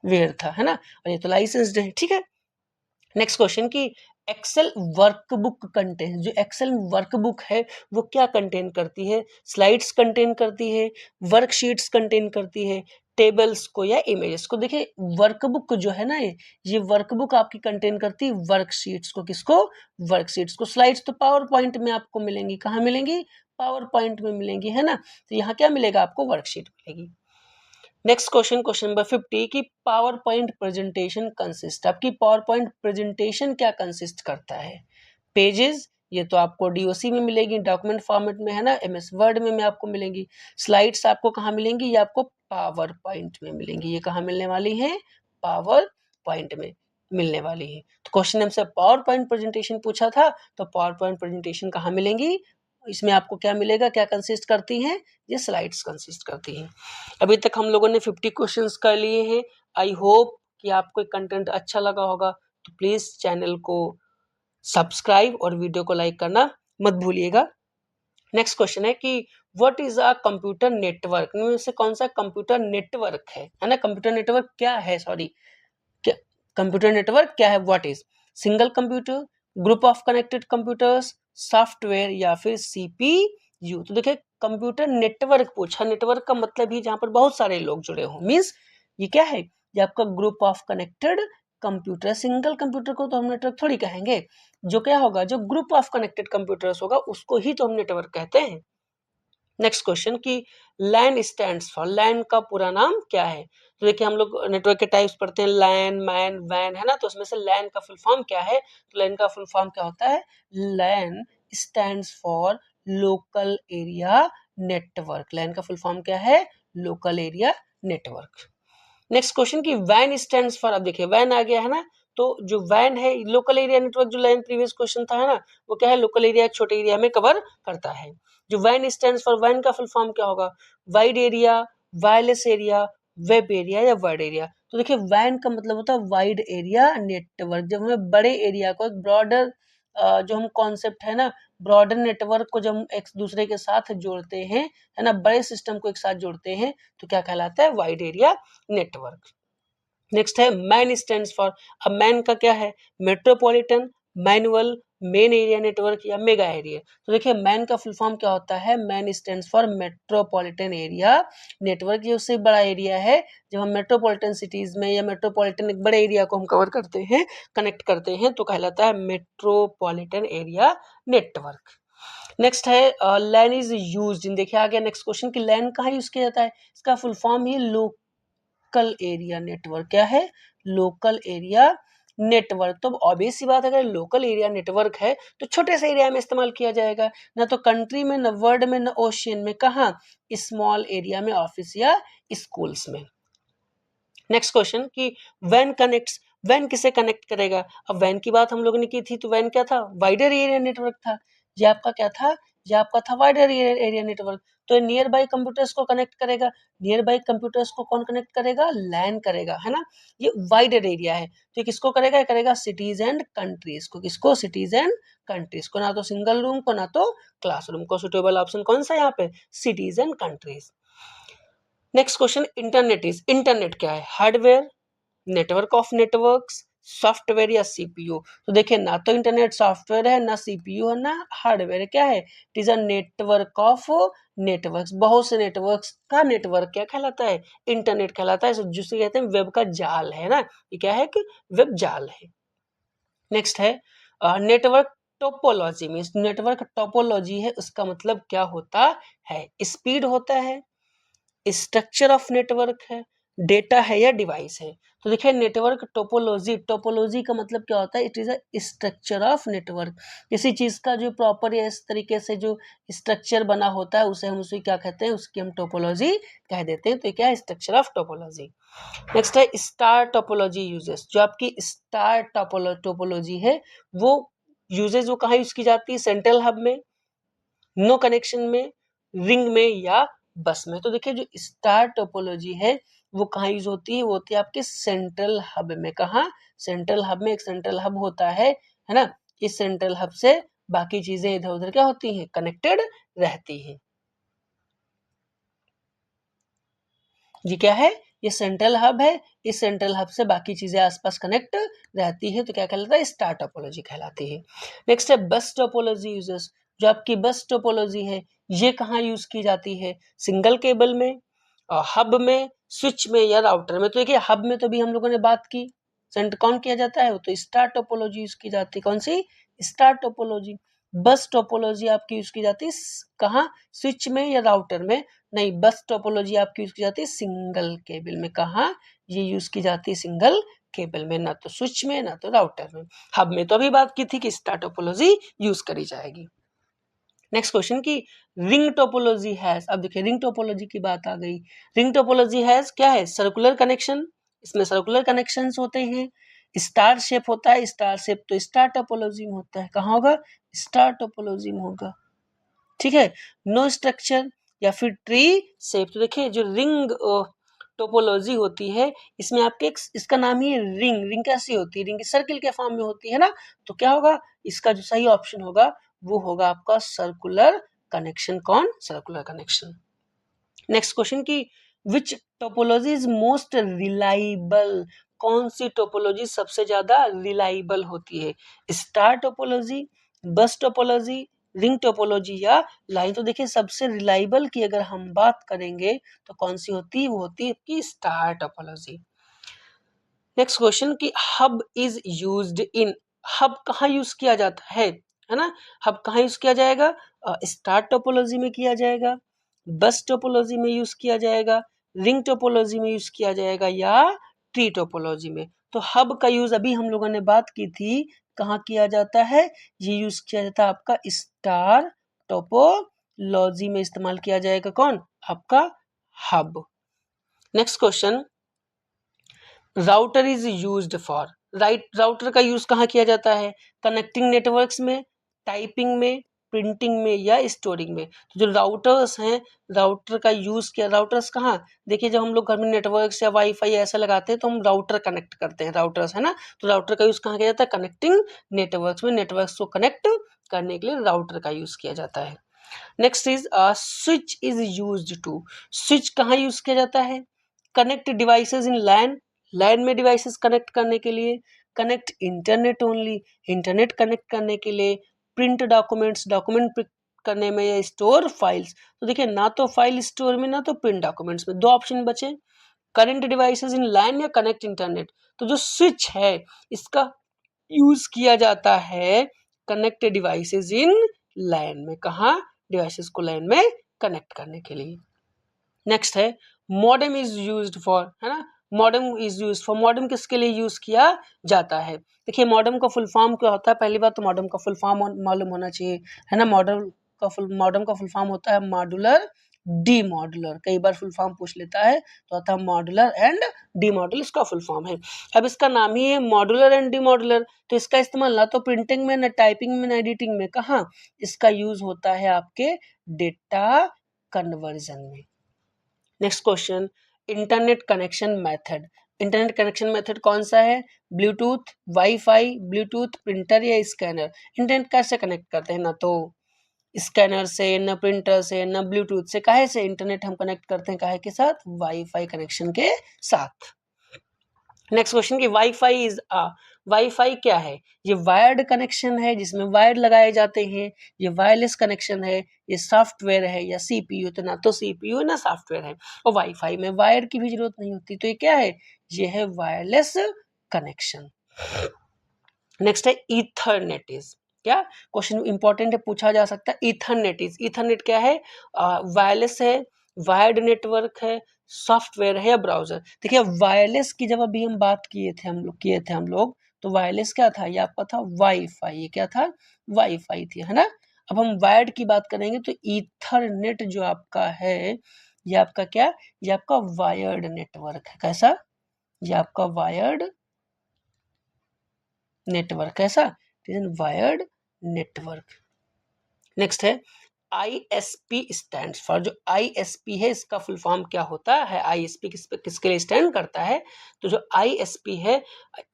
वेयर था, है ना, और ये तो लाइसेंस्ड है, ठीक है। नेक्स्ट क्वेश्चन की एक्सेल वर्कबुक कंटेन, जो एक्सेल वर्कबुक है वो क्या कंटेन करती है, स्लाइड्स कंटेन करती है, वर्कशीट्स कंटेन करती है, टेबल्स को या इमेजेस को? देखिए वर्कबुक जो है ना, ये वर्कबुक आपकी कंटेन करती है वर्कशीट्स को। किसको, वर्कशीट्स को। स्लाइड्स तो पावर पॉइंट में आपको मिलेंगी, कहाँ मिलेंगी, पावर पॉइंट में मिलेंगी, है ना। तो यहाँ क्या मिलेगा आपको, वर्कशीट मिलेगी। नेक्स्ट क्वेश्चन, क्वेश्चन नंबर 50 की पावर पॉइंट प्रेजेंटेशन कंसिस्ट, आपकी पावर पॉइंट प्रेजेंटेशन क्या कंसिस्ट करता है? पेजेस, ये तो आपको डीओसी में मिलेगी, डॉक्यूमेंट फॉर्मेट में, है ना, एमएस वर्ड में आपको मिलेंगी। स्लाइड्स आपको कहाँ मिलेंगी, ये आपको पावर पॉइंट में मिलेंगी। ये कहाँ मिलने वाली है, पावर पॉइंट में मिलने वाली है। तो क्वेश्चन हमसे पावर पॉइंट प्रेजेंटेशन पूछा था, तो पावर पॉइंट प्रेजेंटेशन कहाँ मिलेंगी, इसमें आपको क्या मिलेगा, क्या कंसिस्ट करती हैं, ये स्लाइड्स कंसिस्ट करती हैं। अभी तक हम लोगों ने 50 क्वेश्चंस कर लिए हैं। आई होप कि आपको कंटेंट अच्छा लगा होगा, तो प्लीज चैनल को सब्सक्राइब और वीडियो को लाइक करना मत भूलिएगा। नेक्स्ट क्वेश्चन है कि what is a computer network, इनमें से कौन सा कंप्यूटर नेटवर्क है ना, कंप्यूटर नेटवर्क क्या है, सॉरी, क्या कंप्यूटर नेटवर्क क्या है, what is, single computer, group of connected computers, software, या फिर सीपीयू? तो देखिए कंप्यूटर नेटवर्क पूछा, नेटवर्क का मतलब ही जहां पर बहुत सारे लोग जुड़े हों, मींस ये क्या है, ये आपका group of connected computer. Single computer को तो हम नेटवर्क थोड़ी कहेंगे, जो क्या होगा, जो ग्रुप ऑफ कनेक्टेड कंप्यूटर्स होगा उसको ही तो हम नेटवर्क कहते हैं। नेक्स्ट क्वेश्चन की लैन स्टैंड्स फॉर, लैन का पूरा नाम क्या है? तो देखिए हम लोग नेटवर्क के टाइप्स पढ़ते हैं, लैन, मैन, वैन, है ना, तो उसमें से लैन का फुल फॉर्म क्या है? तो लैन का फुल फॉर्म क्या होता है, LAN stands for local area network. LAN का फुल फॉर्म क्या है, local area network. Next question की वैन स्टैंड्स फॉर, अब देखिए वैन आ गया है ना, तो जो वैन है लोकल एरिया नेटवर्क, जो लाइन प्रीवियस क्वेश्चन था, है ना, वो क्या है, लोकल एरिया छोटे एरिया में कवर करता है। जो वैन स्टैंड्स फॉर, वैन का फुल फॉर्म क्या होगा, wide area, wireless area, web area, या वर्ड एरिया? तो देखिए वैन का मतलब होता है वाइड एरिया नेटवर्क, जब हमें बड़े एरिया को, एक ब्रॉडर जो हम कॉन्सेप्ट है ना, ब्रॉडर नेटवर्क को जब हम एक दूसरे के साथ जोड़ते हैं, है ना, बड़े सिस्टम को एक साथ जोड़ते हैं, तो क्या कहलाता है, वाइड एरिया नेटवर्क। नेक्स्ट है मैन स्टैंड्स फॉर, अब मैन का क्या है, metropolitan, manual, main area network, या मेगा एरिया? तो देखिए मैन का फुल फॉर्म क्या होता है, man stands for metropolitan area network. ये उससे बड़ा एरिया है, जब हम मेट्रोपॉलिटन सिटीज में या मेट्रोपॉलिटन एक बड़े एरिया को हम कवर करते हैं, कनेक्ट करते हैं, तो कहलाता है मेट्रोपॉलिटन एरिया नेटवर्क। नेक्स्ट है लैन इज यूज्ड इन, देखिए आ गया नेक्स्ट क्वेश्चन कि लैन कहाँ यूज किया जाता है, इसका फुल फॉर्म ही लोकल एरिया नेटवर्क। क्या है, लोकल एरिया नेटवर्क। तो ऑब्वियस सी बात है, अगर लोकल एरिया नेटवर्क है तो छोटे से एरिया में इस्तेमाल किया जाएगा, ना तो कंट्री में, न वर्ल्ड में, न ओशियन में, कहाँ, स्मॉल एरिया में, ऑफिस या स्कूल्स में। नेक्स्ट क्वेश्चन कि वैन कनेक्ट्स, वैन किसे कनेक्ट करेगा? अब वैन की बात हम लोगों ने की थी, तो वैन क्या था, वाइडर एरिया नेटवर्क था। ये आपका क्या था, ये आपका था वाइडर एरिया नेटवर्क। तो नियर बाई कंप्यूटर्स को कनेक्ट करेगा, नियर बाई कंप्यूटर्स को कौन कनेक्ट करेगा, लैन करेगा, है ना। ये वाइडर एरिया है, तो ये किसको करेगा, ये करेगा सिटीज एंड कंट्रीज को। किसको, सिटीज एंड कंट्रीज को, ना तो सिंगल रूम को, ना तो क्लासरूम को। सुटेबल ऑप्शन कौन सा यहाँ पे, cities and countries. Next question, internet is, internet क्या है, hardware, network of networks, software या सीपीयू। तो देखिए ना तो इंटरनेट सॉफ्टवेयर है, ना सीपीयू है, ना हार्डवेयर है, क्या है? It is a network of networks. बहुत से नेटवर्क्स का नेटवर्क क्या कहलाता है? इंटरनेट कहलाता है, जिसे कहते हैं वेब का जाल है ना, ये क्या है कि वेब जाल है। नेक्स्ट है नेटवर्क टोपोलॉजी में, नेटवर्क टोपोलॉजी है उसका मतलब क्या होता है? स्पीड होता है, स्ट्रक्चर ऑफ नेटवर्क है, डेटा है या डिवाइस है। तो देखिए नेटवर्क टोपोलॉजी, टोपोलॉजी का मतलब क्या होता है? It is a structure of network. किसी चीज का जो प्रॉपर या इस तरीके से जो स्ट्रक्चर बना होता है उसे हम उसे क्या कहते हैं? उसकी हम टोपोलॉजी कह देते हैं। तो क्या है? Structure of topology. नेक्स्ट है स्टार टोपोलॉजी यूजेस। जो आपकी स्टार टोपोलॉजी है वो यूजेस वो कहाँ यूज की जाती है? सेंट्रल हब में, नो कनेक्शन में, रिंग में या बस में। तो देखिए जो स्टार टोपोलॉजी है वो कहाँ यूज होती है? वो होती है आपके सेंट्रल हब में। कहाँ? सेंट्रल हब में। एक सेंट्रल हब होता है ना? इस सेंट्रल हब से बाकी चीजें इधर उधर क्या होती हैं? कनेक्टेड रहती हैं। ये क्या है? ये सेंट्रल हब है, इस सेंट्रल हब से बाकी चीजें आसपास कनेक्ट रहती है, तो क्या कहलाता है? स्टार टोपोलॉजी कहलाती है। नेक्स्ट है बस टोपोलॉजी यूजर्स। जो आपकी बस टोपोलॉजी है ये कहाँ यूज की जाती है? सिंगल केबल में, हब में, स्विच में या राउटर में। तो देखिए हब में तो भी हम लोगों ने बात की, सेंट कौन किया जाता है? वो तो स्टार टोपोलॉजी यूज की जाती है। कौन सी? Star topology. बस टोपोलॉजी आपकी यूज की जाती है कहाँ? स्विच में या राउटर में? नहीं, बस टोपोलॉजी आपकी यूज की जाती है सिंगल केबल में। कहाँ? ये यूज की जाती है सिंगल केबल में, ना तो स्विच में ना तो राउटर में। हब में तो अभी बात की थी कि स्टार टोपोलॉजी यूज करी जाएगी। नेक्स्ट क्वेश्चन की रिंग टोपोलॉजी हैज। अब देखिए रिंग टोपोलॉजी की बात आ गई। रिंग टोपोलॉजी हैज क्या है? Circular connection. इसमें सर्कुलर कनेक्शंस होते हैं, स्टार शेप होता है। स्टार शेप तो स्टार टोपोलॉजी में होता है। कहाँ होगा? स्टार टोपोलॉजी में होगा। ठीक है। नो स्ट्रक्चर या फिर ट्री शेप। तो देखिए जो रिंग टोपोलॉजी होती है इसमें आपके इसका नाम ही रिंग। रिंग कैसी होती है? रिंग सर्किल के फॉर्म में होती है ना। तो क्या होगा? इसका जो सही ऑप्शन होगा वो होगा आपका सर्कुलर कनेक्शन। कौन? Circular connection. नेक्स्ट क्वेश्चन की विच टोपोलॉजी इज मोस्ट रिलायबल। कौन सी टोपोलॉजी सबसे ज्यादा रिलायबल होती है? Star topology, bus topology, ring topology या लाइन। तो देखिए सबसे रिलायबल की अगर हम बात करेंगे तो कौन सी होती है? वो होती है आपकी स्टार टोपोलॉजी। नेक्स्ट क्वेश्चन की hub is used in. Hub कहाँ यूज किया जाता है ना? हब कहाँ यूज किया जाएगा? स्टार टोपोलॉजी में किया जाएगा, बस टोपोलॉजी में यूज किया जाएगा, रिंग टोपोलॉजी में यूज किया जाएगा या ट्री टोपोलॉजी में। तो हब का यूज अभी हम लोगों ने बात की थी, कहाँ किया जाता है? ये यूज किया जाता है आपका स्टार टोपोलॉजी में इस्तेमाल किया जाएगा। कौन? आपका hub. Next question router is used for. Router का यूज कहाँ किया जाता है? कनेक्टिंग नेटवर्क्स में, टाइपिंग में, प्रिंटिंग में या स्टोरिंग में। तो जो राउटर्स हैं राउटर का यूज किया। राउटर्स कहाँ? देखिए जब हम लोग घर में नेटवर्क्स या वाईफाई ऐसा लगाते हैं तो हम राउटर कनेक्ट करते हैं, राउटर्स है ना। तो राउटर का यूज कहाँ किया जाता है? कनेक्टिंग नेटवर्क्स में। नेटवर्क्स को कनेक्ट करने के लिए राउटर का यूज किया जाता है। Next is switch is used to. Switch कहाँ यूज किया जाता है? कनेक्ट डिवाइसेस इन लैन। लैन में डिवाइसेस कनेक्ट करने के लिए। Connect internet only. Internet connect करने के लिए। Print documents. डॉक्यूमेंट करने में या स्टोर फाइल्स। तो देखिए ना तो फाइल स्टोर में ना तो प्रिंट डॉक्यूमेंट्स में। दो ऑप्शन बचे, करेंट डिवाइसेस इन लैन या कनेक्ट इंटरनेट। तो जो स्विच है इसका यूज किया जाता है कनेक्ट डिवाइसेस इन लैन में। कहा? डिवाइसेस को लैन में कनेक्ट करने के लिए। नेक्स्ट है मॉडेम इज यूज्ड फॉर, है ना। Modem is used for. Modem किसके लिए यूज किया जाता है? देखिए मॉडेम का फुल फॉर्म क्या होता है? पहली बात तो मॉडेम का फुल फॉर्म मालूम होना चाहिए, है ना। मॉडेम का फुल फॉर्म होता है मॉड्यूलर डी मॉड्यूलर। कई बार फुल फॉर्म पूछ लेता है तो आता है मॉड्यूलर एंड डी मॉड्यूलर, इसका फुल फॉर्म है। अब इसका नाम ही है मॉड्यूलर एंड डी मॉड्यूलर, तो इसका इस्तेमाल ना तो प्रिंटिंग में, ना टाइपिंग में, ना एडिटिंग में। कहाँ इसका यूज होता है? आपके डेटा कन्वर्जन में। Next question internet connection method. Internet connection method कौन सा है? ब्लूटूथ, वाईफाई, ब्लूटूथ, प्रिंटर या स्कैनर। इंटरनेट कैसे कनेक्ट करते हैं? ना तो स्कैनर से, न प्रिंटर से, न ब्लूटूथ से। काहे से इंटरनेट हम कनेक्ट करते हैं? काहे के साथ? वाईफाई कनेक्शन के साथ। नेक्स्ट क्वेश्चन की वाईफाई क्या है? ये वायर्ड कनेक्शन है जिसमें वायर लगाए जाते हैं, ये वायरलेस कनेक्शन है, ये सॉफ्टवेयर है या सीपीयू? तो ना तो सीपीयू ना सॉफ्टवेयर है, और वाईफाई में वायर की भी जरूरत नहीं होती, तो ये क्या है? ये है वायरलेस कनेक्शन। नेक्स्ट है ईथरनेट इज क्या? क्वेश्चन इंपॉर्टेंट है, पूछा जा सकता है। ईथरनेट क्या है? वायरलेस है, वायर्ड नेटवर्क है, सॉफ्टवेयर है या ब्राउजर? देखिए वायरलेस की जब अभी हम बात किए थे हम लोग, तो वायरलेस क्या था? ये आपका था वाईफाई। ये क्या था? वाईफाई थी, है ना। अब हम वायर्ड की बात करेंगे तो ईथरनेट जो आपका है, ये आपका क्या? ये आपका वायर्ड नेटवर्क है। कैसा? ये आपका वायर्ड नेटवर्क। कैसा? Wired network. नेक्स्ट है ISP स्टैंड फॉर। जो ISP है इसका फुल फॉर्म क्या होता है? ISP किसके लिए स्टैंड करता है? तो जो ISP है,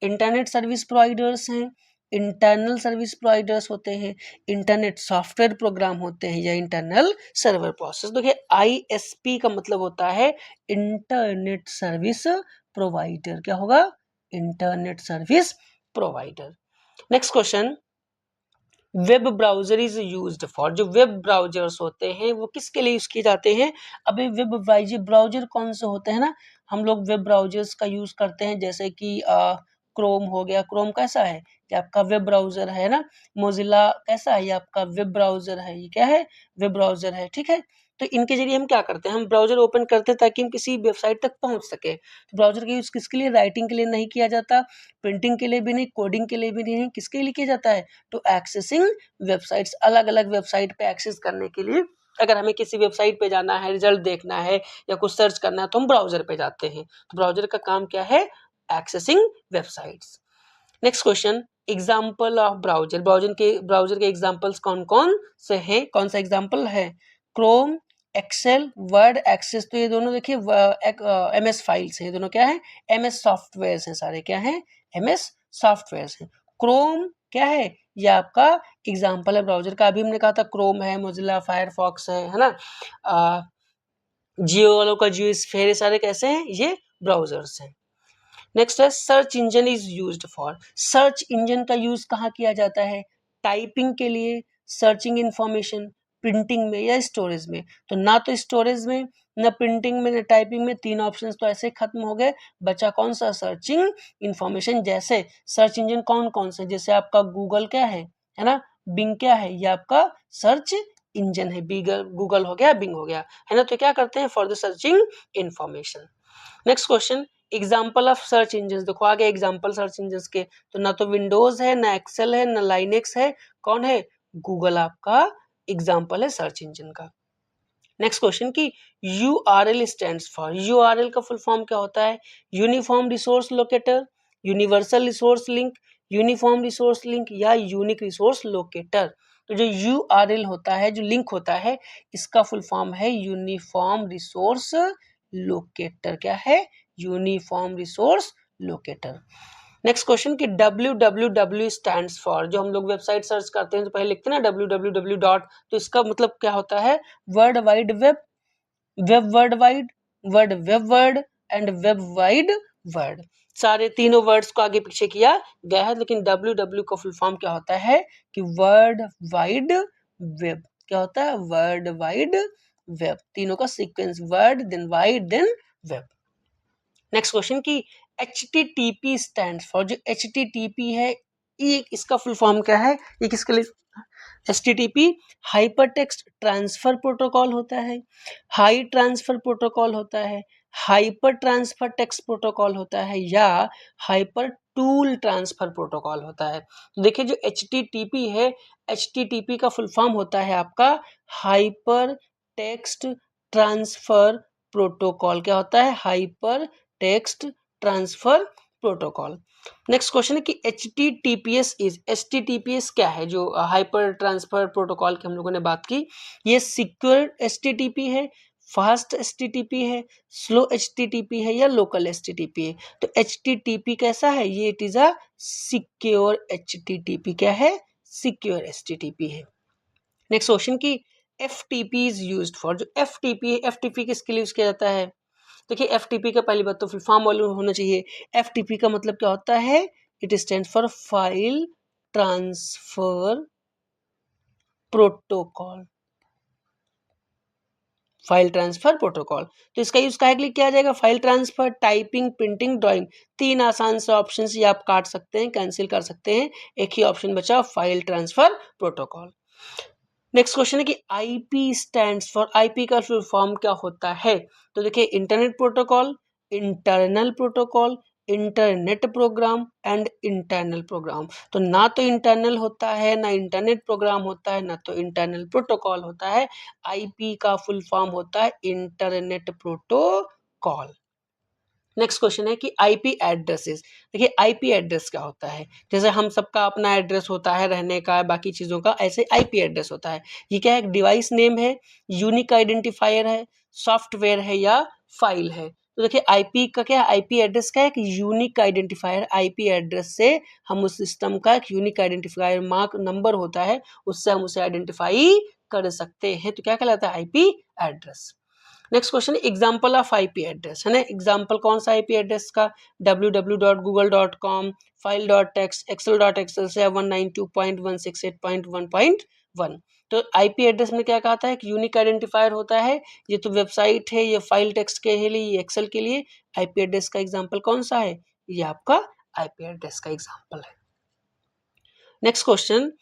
इंटरनेट सर्विस प्रोवाइडर्स हैं, इंटरनल सर्विस प्रोवाइडर्स होते हैं, इंटरनेट सॉफ्टवेयर प्रोग्राम होते हैं, या इंटरनल सर्वर प्रोसेस। देखिए ISP का मतलब होता है इंटरनेट सर्विस प्रोवाइडर। क्या होगा? Internet service provider. Next question, web browser is used for. जो वेब ब्राउजर्स होते हैं वो किसके लिए यूज किए जाते हैं? अभी वेब ब्राउजर कौन से होते हैं ना, हम लोग वेब ब्राउजर्स का यूज करते हैं, जैसे कि क्रोम हो गया। क्रोम कैसा है? ये आपका वेब ब्राउजर है ना। मोजिला कैसा है? ये आपका वेब ब्राउजर है। ये क्या है? वेब ब्राउजर है, ठीक है। तो इनके जरिए हम क्या करते हैं? हम ब्राउजर ओपन करते हैं ताकि हम किसी वेबसाइट तक पहुंच सके। तो ब्राउजर का यूज किसके लिए? राइटिंग के लिए नहीं किया जाता, प्रिंटिंग के लिए भी नहीं, कोडिंग के लिए भी नहीं, किसके लिए किया जाता है? To accessing websites. अलग अलग वेबसाइट पे एक्सेस करने के लिए, अगर हमें किसी वेबसाइट पे जाना है, रिजल्ट देखना है या कुछ सर्च करना है, तो हम ब्राउजर पे जाते हैं। तो ब्राउजर का काम क्या है? Accessing websites. Next question, example of browser के एग्जाम्पल्स कौन कौन से हैं? कौन सा एग्जाम्पल है? Chrome, Excel, Word, Access. तो ये दोनों देखिए MS फाइल्स है। ये दोनों क्या है? MS सॉफ्टवेयर हैं सारे। क्या है? MS सॉफ्टवेयर हैं। क्रोम क्या है? ये आपका एग्जाम्पल है ब्राउजर का। अभी हमने कहा था क्रोम है, मोजिला फायरफॉक्स है ना। जियो वालों का जियो स्फेयर, ये सारे कैसे हैं? ये ब्राउजर्स हैं। नेक्स्ट है search engine is used for. Search engine का यूज कहाँ किया जाता है? टाइपिंग के लिए, सर्चिंग इंफॉर्मेशन, प्रिंटिंग में या स्टोरेज में? तो ना तो स्टोरेज में, ना प्रिंटिंग में, ना टाइपिंग में। तीन ऑप्शंस तो ऐसे खत्म हो गए। बचा कौन सा? Searching information. जैसे सर्च इंजन कौन कौन से? जैसे आपका गूगल क्या है ना। बिंग क्या है? ये आपका सर्च इंजन है। गूगल हो गया, बिंग हो गया, है ना। तो क्या करते हैं? For the searching information. Next question, example of search engine. देखो आगे एग्जाम्पल सर्च इंजन के, तो ना तो विंडोज है, ना एक्सेल है, ना लाइनेक्स है। कौन है? गूगल आपका एग्जाम्पल है सर्च इंजन का। नेक्स्ट क्वेश्चन की URL स्टैंड्स फॉर। URL का फुल फॉर्म क्या होता है? Uniform resource locator, universal resource link, uniform resource link या यूनिक रिसोर्स लोकेटर। तो जो URL होता है, जो लिंक होता है, इसका फुल फॉर्म है यूनिफॉर्म रिसोर्स लोकेटर। क्या है? Uniform resource locator. Next question की www स्टैंड्स फॉर। जो हम लोग वेबसाइट सर्च करते हैं तो पहले लिखते हैं ना www डॉट, तो इसका मतलब क्या होता है? World wide web, web world wide, word web word and web wide word. सारे तीनों वर्ड्स को आगे पीछे किया गया है, लेकिन www का फुल फॉर्म क्या होता है? कि वर्ल्ड वाइड वेब। क्या होता है? World wide web. तीनों का sequence, word then wide then web. Next question की HTTP स्टैंड फॉर। जो HTTP है, ये इसका फुल फॉर्म क्या है? ये किसके लिए? HTTP hyper text transfer protocol होता है, हाई ट्रांसफर प्रोटोकॉल होता है, हाइपर ट्रांसफर टेक्स्ट प्रोटोकॉल होता है, या हाइपर टूल ट्रांसफर प्रोटोकॉल होता है। तो देखिए जो HTTP है, HTTP का फुल फॉर्म होता है आपका हाइपर टेक्स्ट ट्रांसफर प्रोटोकॉल। क्या होता है? Hyper text transfer protocol. Next question है कि HTTPS क्या है? जो हाइपर ट्रांसफर प्रोटोकॉल की हम लोगों ने बात की, ये सिक्योर HTTP है, फास्ट HTTP है, स्लो HTTP है या लोकल HTTP है? तो HTTP कैसा है? ये it is a secure HTTP। क्या है? सिक्योर HTTP है। नेक्स्ट क्वेश्चन की FTP इज यूज्ड फॉर। जो FTP है, FTP किसके लिए यूज किया जाता है? देखिए एफटीपी का पहली बात तो फुल फॉर्म मालूम होना चाहिए। एफटीपी का मतलब क्या होता है? It stand for file transfer protocol. File transfer protocol. तो इसका यूज काहे के लिए किया जाएगा? File transfer, typing, printing, drawing, 3 आसान से ऑप्शन ये आप काट सकते हैं, कैंसिल कर सकते हैं। एक ही ऑप्शन बचा, file transfer protocol. Next question है कि आईपी स्टैंड्स फॉर, आईपी का फुल फॉर्म क्या होता है? तो देखिए internet protocol, internal protocol, internet program and internal program. तो ना तो इंटरनल होता है, ना इंटरनेट प्रोग्राम होता है, ना तो इंटरनल प्रोटोकॉल होता है। आईपी का फुल फॉर्म होता है इंटरनेट प्रोटोकॉल। नेक्स्ट क्वेश्चन है कि आईपी एड्रेसेस। देखिए आईपी एड्रेस क्या होता है? जैसे हम सबका अपना एड्रेस होता है रहने का, बाकी चीज़ों का, ऐसे आईपी एड्रेस होता है। ये क्या है? एक डिवाइस नेम है, यूनिक आइडेंटिफायर है, सॉफ्टवेयर है या फाइल है। तो देखिए आईपी का क्या है? आईपी एड्रेस का एक यूनिक आइडेंटिफायर। आईपी एड्रेस से हम उस सिस्टम का एक यूनिक आइडेंटिफायर मार्क नंबर होता है, उससे हम उसे आइडेंटिफाई कर सकते हैं। तो क्या कहलाता है? IP address. Next question example of IP address है ना। एग्जांपल कौन सा आईपी एड्रेस का? www.google.com, file.txt, excel.excel 792.168.1.1। तो आईपी एड्रेस में क्या कहता है? एक यूनिक आइडेंटिफायर होता है। ये तो वेबसाइट है, ये फाइल टेक्स्ट के लिए, ये एक्सेल के लिए। आईपी एड्रेस का एग्जांपल कौन सा है? ये आपका आईपी एड्रेस का एग्जांपल है। Next question,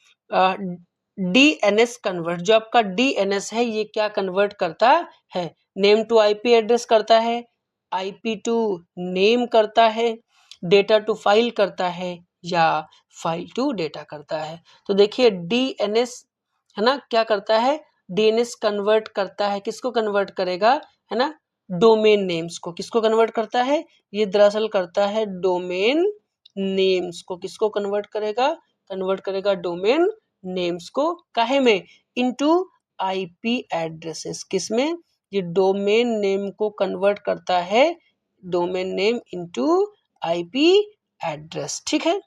DNS convert. जो आपका डीएनएस है ये क्या कन्वर्ट करता है? नेम टू आईपी एड्रेस करता है, आईपी टू नेम करता है, डेटा टू फाइल करता है या फाइल टू डेटा करता है। तो देखिए डीएनएस है ना क्या करता है? डीएनएस कन्वर्ट करता है, किसको कन्वर्ट करेगा? है ना, डोमेन नेम्स को। किसको कन्वर्ट करता है? ये दरअसल करता है डोमेन नेम्स को। किसको कन्वर्ट करेगा? कन्वर्ट करेगा डोमेन नेम्स को। काहे में? Into IP addresses. किसमें? ये डोमेन नेम को कन्वर्ट करता है, domain name into IP address. ठीक है,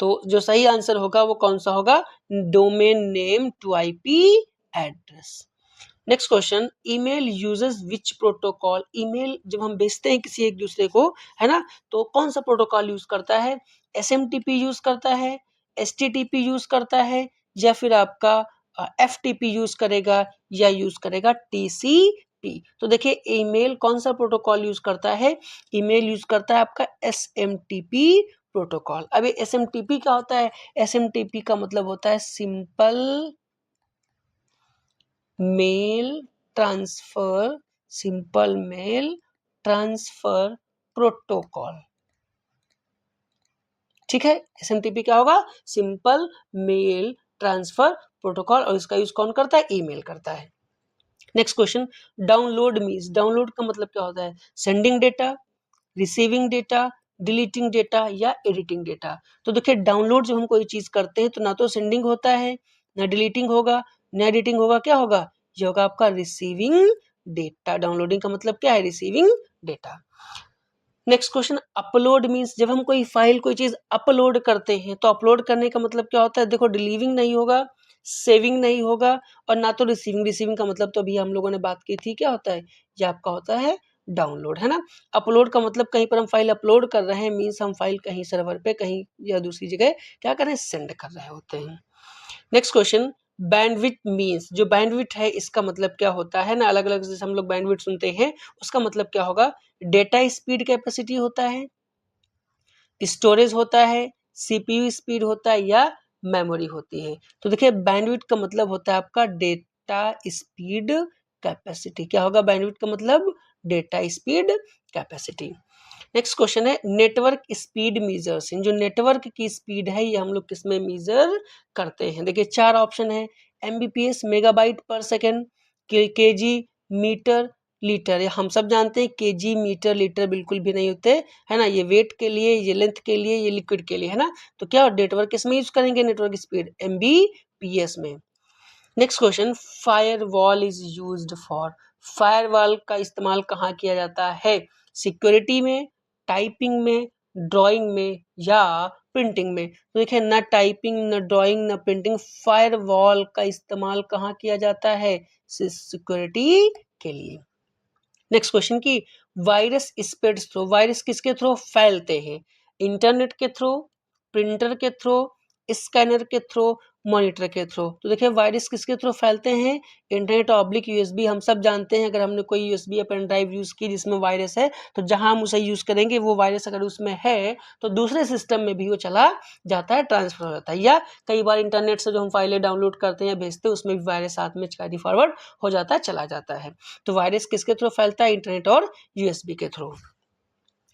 तो जो सही आंसर होगा वो कौन सा होगा? Domain name to IP address. Next question, email uses which protocol. Email जब हम भेजते हैं किसी एक दूसरे को, है ना, तो कौन सा प्रोटोकॉल यूज करता है? एसएमटीपी यूज करता है, एचटीटीपी यूज करता है, या फिर आपका एफटीपी यूज करेगा, या यूज करेगा टीसीपी। तो देखिए ईमेल कौन सा प्रोटोकॉल यूज करता है? ईमेल यूज करता है आपका एसएमटीपी प्रोटोकॉल। अब ये एसएमटीपी क्या होता है? एसएमटीपी का मतलब होता है simple mail transfer, simple mail transfer protocol. ठीक है, एसएमटीपी क्या होगा? सिंपल मेल ट्रांसफर प्रोटोकॉल, और इसका यूज कौन करता है? ईमेल करता है। Next question, download means. Download का मतलब क्या होता है? Sending data, receiving data, deleting data या एडिटिंग डेटा। तो देखिए डाउनलोड जब हम कोई चीज करते हैं तो ना तो सेंडिंग होता है, ना डिलीटिंग होगा, ना एडिटिंग होगा। क्या होगा? ये होगा आपका रिसीविंग डेटा। डाउनलोडिंग का मतलब क्या है? Receiving data. Next question, upload means. जब हम कोई फाइल कोई चीज अपलोड करते हैं तो अपलोड करने का मतलब क्या होता है? देखो डिलीविंग नहीं होगा, सेविंग नहीं होगा, और ना तो रिसीविंग। रिसीविंग का मतलब तो अभी हम लोगों ने बात की थी, क्या होता है? ये आपका होता है डाउनलोड, है ना। अपलोड का मतलब कहीं पर हम फाइल अपलोड कर रहे हैं, मीन्स हम फाइल कहीं सर्वर पे, कहीं या दूसरी जगह क्या कर रहे हैं? सेंड कर रहे होते हैं। Next question, bandwidth means. जो बैंडविड्थ है इसका मतलब क्या होता है ना, अलग अलग जैसे हम लोग बैंडविड्थ सुनते हैं, उसका मतलब क्या होगा? डेटा स्पीड कैपेसिटी होता है, स्टोरेज होता है, सीपीयू स्पीड होता है, या मेमोरी होती है। तो देखिए बैंडविड्थ का मतलब होता है आपका डेटा स्पीड कैपेसिटी। क्या होगा बैंडविड्थ का मतलब? Data speed capacity. Next question है, नेटवर्क स्पीड मीजर्स। जो नेटवर्क की स्पीड है ये हम लोग किसमें मीजर करते हैं? देखिए 4 ऑप्शन है, एमबीपीएस मेगाबाइट पर सेकेंड, केजी, मीटर, लीटर। ये हम सब जानते हैं केजी, मीटर, लीटर बिल्कुल भी नहीं होते, है ना। ये वेट के लिए, ये लेंथ के लिए, ये लिक्विड के लिए, है ना। तो क्या नेटवर्क किसमें यूज करेंगे? नेटवर्क स्पीड एमबीपीएस में। Next question, firewall is used for. Firewall का इस्तेमाल कहाँ किया जाता है? सिक्योरिटी में, टाइपिंग में, ड्राइंग में या प्रिंटिंग में। तो देखिए न टाइपिंग, न ड्राइंग, न प्रिंटिंग, फायरवॉल का इस्तेमाल कहाँ किया जाता है? सिक्योरिटी के लिए। नेक्स्ट क्वेश्चन की वायरस स्प्रेड्स थ्रू, वायरस किसके थ्रू फैलते हैं? इंटरनेट के थ्रू, प्रिंटर के थ्रू, स्कैनर के थ्रू, मॉनिटर के थ्रू। तो देखिए वायरस किसके थ्रू फैलते हैं? Internet oblique USB. हम सब जानते हैं अगर हमने कोई यूएसबी या पेन ड्राइव यूज की जिसमें वायरस है तो जहां हम उसे यूज करेंगे वो वायरस अगर उसमें है तो दूसरे सिस्टम में भी वो चला जाता है, ट्रांसफर हो जाता है। या कई बार इंटरनेट से जो हम फाइलें डाउनलोड करते हैं या भेजते हैं उसमें भी वायरस साथ में कैरी फॉरवर्ड हो जाता है, चला जाता है। तो वायरस किसके थ्रू फैलता है? इंटरनेट और यूएसबी के थ्रू।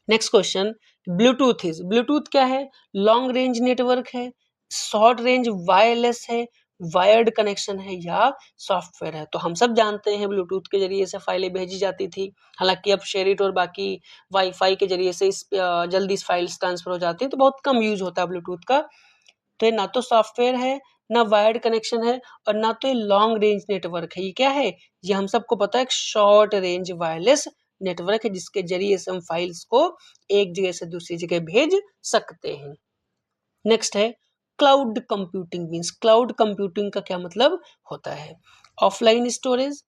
नेक्स्ट क्वेश्चन, ब्लूटूथ क्या है? लॉन्ग रेंज नेटवर्क है, शॉर्ट रेंज वायरलेस है, वायर्ड कनेक्शन है या सॉफ्टवेयर है? तो हम सब जानते हैं ब्लूटूथ के जरिए से फाइलें भेजी जाती थी, हालांकि अब शेयरिट और बाकी वाईफाई के जरिए से जल्दी फाइल्स ट्रांसफर हो जाती है, तो बहुत कम यूज होता है ब्लूटूथ का। तो ये ना तो सॉफ्टवेयर है, ना वायर्ड कनेक्शन है और ना तो ये लॉन्ग रेंज नेटवर्क है। ये क्या है? ये हम सबको पता है एक शॉर्ट रेंज वायरलेस नेटवर्क है जिसके जरिए से हम फाइल्स को एक जगह से दूसरी जगह भेज सकते हैं। नेक्स्ट है cloud computing. Means cloud computing का क्या मतलब होता है? Offline storage,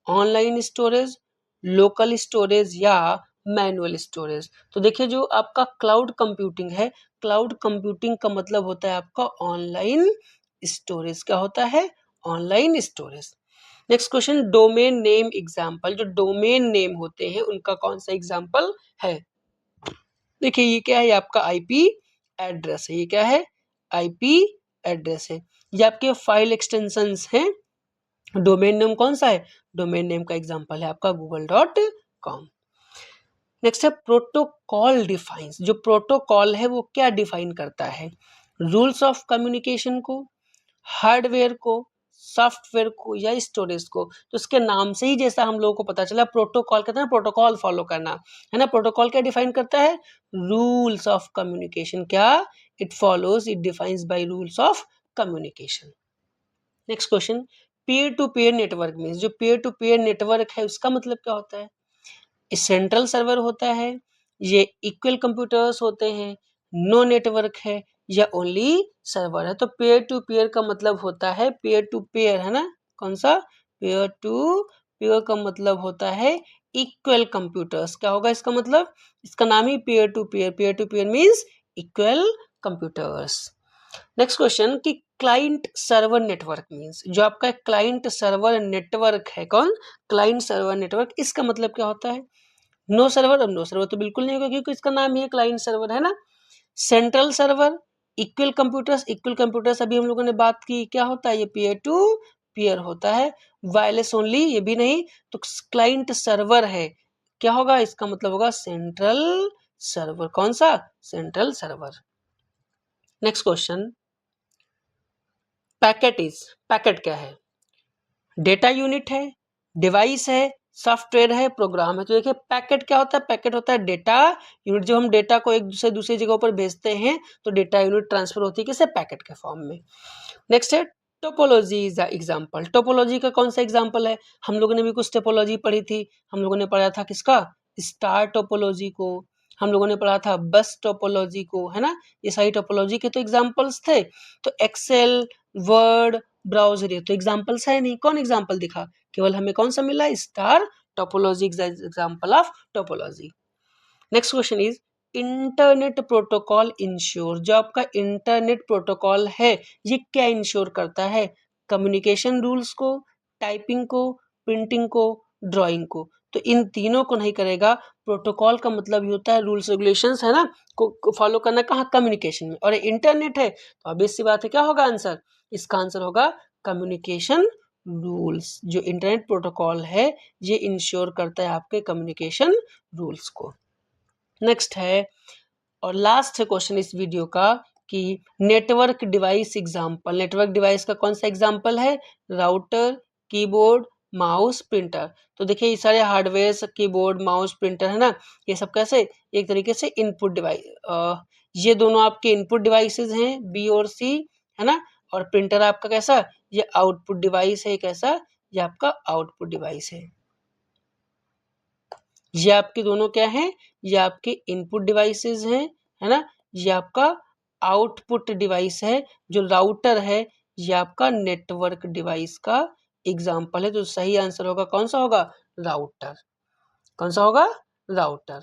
online storage, local storage या मैनुअल स्टोरेज। तो देखिए जो आपका क्लाउड कंप्यूटिंग है, क्लाउड कंप्यूटिंग का मतलब होता है आपका ऑनलाइन स्टोरेज। क्या होता है? Online storage. Next question, domain name example. जो डोमेन नेम होते हैं उनका कौन सा एग्जांपल है? देखिए ये क्या है? ये आपका आईपी एड्रेस है। ये क्या है? आईपी एड्रेस है। ये आपके फाइल एक्सटेंशंस हैं। डोमेन नेम कौन सा है? डोमेन नेम का एग्जांपल है आपका google.com। नेक्स्ट है प्रोटोकॉल डिफाइंस। जो प्रोटोकॉल है वो क्या डिफाइन करता है? रूल्स ऑफ कम्युनिकेशन को, हार्डवेयर को, सॉफ्टवेयर को या स्टोरेज को। तो उसके नाम से ही जैसा हम लोगों को पता चला प्रोटोकॉल कहते हैं प्रोटोकॉल फॉलो करना, है ना। प्रोटोकॉल क्या डिफाइन करता है? Rules of communication. क्या? It follows, it defines by rules of communication. Next question, peer to peer network means. जो पीयर टू पीयर नेटवर्क है उसका मतलब क्या होता है? सेंट्रल सर्वर होता है, ये इक्वल कंप्यूटर्स होते हैं, नो नेटवर्क है या ओनली सर्वर है। तो पेयर टू पेयर का मतलब होता है पेयर टू पेयर, है ना। कौन सा? पेयर टू पेयर का मतलब होता है इक्वल कंप्यूटर्स। क्या होगा इसका मतलब? इसका नाम ही peer to peer. Peer to peer means equal computers. Next question कि क्लाइंट सर्वर नेटवर्क मींस। जो आपका क्लाइंट सर्वर नेटवर्क है, कौन? Client server network. इसका मतलब क्या होता है? No server. अब नो सर्वर तो बिल्कुल नहीं होगा क्योंकि इसका नाम ही है क्लाइंट सर्वर, है ना। Central server, equal computers. Equal computers अभी हम लोगों ने बात की, क्या होता है? ये पीयर टू पीयर होता है। वायरलेस ओनली, ये भी नहीं। तो क्लाइंट सर्वर है, क्या होगा? इसका मतलब होगा सेंट्रल सर्वर। कौन सा? Central server. Next question, packet क्या है? डेटा यूनिट है, डिवाइस है, सॉफ्टवेयर है, प्रोग्राम है। तो देखिए पैकेट क्या होता है? पैकेट होता है डेटा यूनिट। जो हम डेटा को एक दूसरे दूसरी जगह पर भेजते हैं तो डेटा यूनिट ट्रांसफर होती है किसे? पैकेट के फॉर्म में। नेक्स्ट है टोपोलॉजी इज एग्जांपल। टोपोलॉजी का कौन सा एग्जांपल है? हम लोगों ने भी कुछ टोपोलॉजी पढ़ी थी। हम लोगों ने पढ़ा था किसका? स्टार टोपोलॉजी को। हम लोगों ने पढ़ा था बस टोपोलॉजी को, है ना। ये सारी टोपोलॉजी के तो एग्जांपल्स थे। तो एक्सेल, वर्ड, ब्राउजर, ये तो एग्जांपल्स है नहीं। कौन एग्जांपल दिखा? केवल हमें कौन सा मिला? Star topology example of topology. Next question is internet protocol ensure. जो आपका इंटरनेट प्रोटोकॉल है ये क्या इंश्योर करता है? कम्युनिकेशन रूल्स को, टाइपिंग को, प्रिंटिंग को, ड्राइंग को। तो इन तीनों को नहीं करेगा। प्रोटोकॉल का मतलब ही होता है रूल्स रेगुलेशंस, है ना, को फॉलो करना। कहाँ? कम्युनिकेशन में। और इंटरनेट है तो ऑब्वियस सी बात है क्या होगा आंसर? इसका आंसर होगा कम्युनिकेशन रूल्स। जो इंटरनेट प्रोटोकॉल है ये इंश्योर करता है आपके कम्युनिकेशन रूल्स को। नेक्स्ट है और लास्ट क्वेश्चन इस वीडियो का कि network device example. Network device का कौन सा एग्जांपल है? Router, keyboard, mouse, printer. तो देखिए ये सारे हार्डवेयर, कीबोर्ड, माउस, प्रिंटर, है ना, ये सब कैसे? एक तरीके से इनपुट डिवाइस। ये दोनों आपके इनपुट डिवाइसेस हैं, बी और सी, है ना। और प्रिंटर आपका कैसा? ये आउटपुट डिवाइस है। कैसा? ये आपका आउटपुट डिवाइस है। ये आपके दोनों क्या हैं? ये आपके इनपुट डिवाइसेस हैं, है ना। ये आपका आउटपुट डिवाइस है। जो राउटर है ये आपका नेटवर्क डिवाइस का एग्जाम्पल है, तो सही आंसर होगा कौन सा होगा? राउटर। कौन सा होगा? राउटर।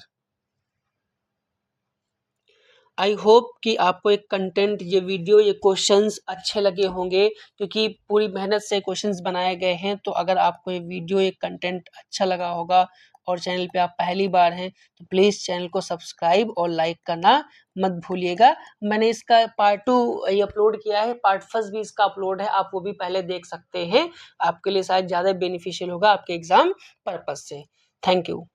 आई होप कि आपको एक कंटेंट, ये वीडियो, ये क्वेश्चंस अच्छे लगे होंगे, क्योंकि पूरी मेहनत से क्वेश्चंस बनाए गए हैं। तो अगर आपको ये वीडियो, ये कंटेंट अच्छा लगा होगा और चैनल पे आप पहली बार हैं, तो प्लीज़ चैनल को सब्सक्राइब और लाइक करना मत भूलिएगा। मैंने इसका पार्ट 2 ये अपलोड किया है, पार्ट फर्स्ट भी इसका अपलोड है, आप वो भी पहले देख सकते हैं। आपके लिए शायद ज़्यादा बेनिफिशियल होगा आपके एग्ज़ाम पर्पज़ से। Thank you.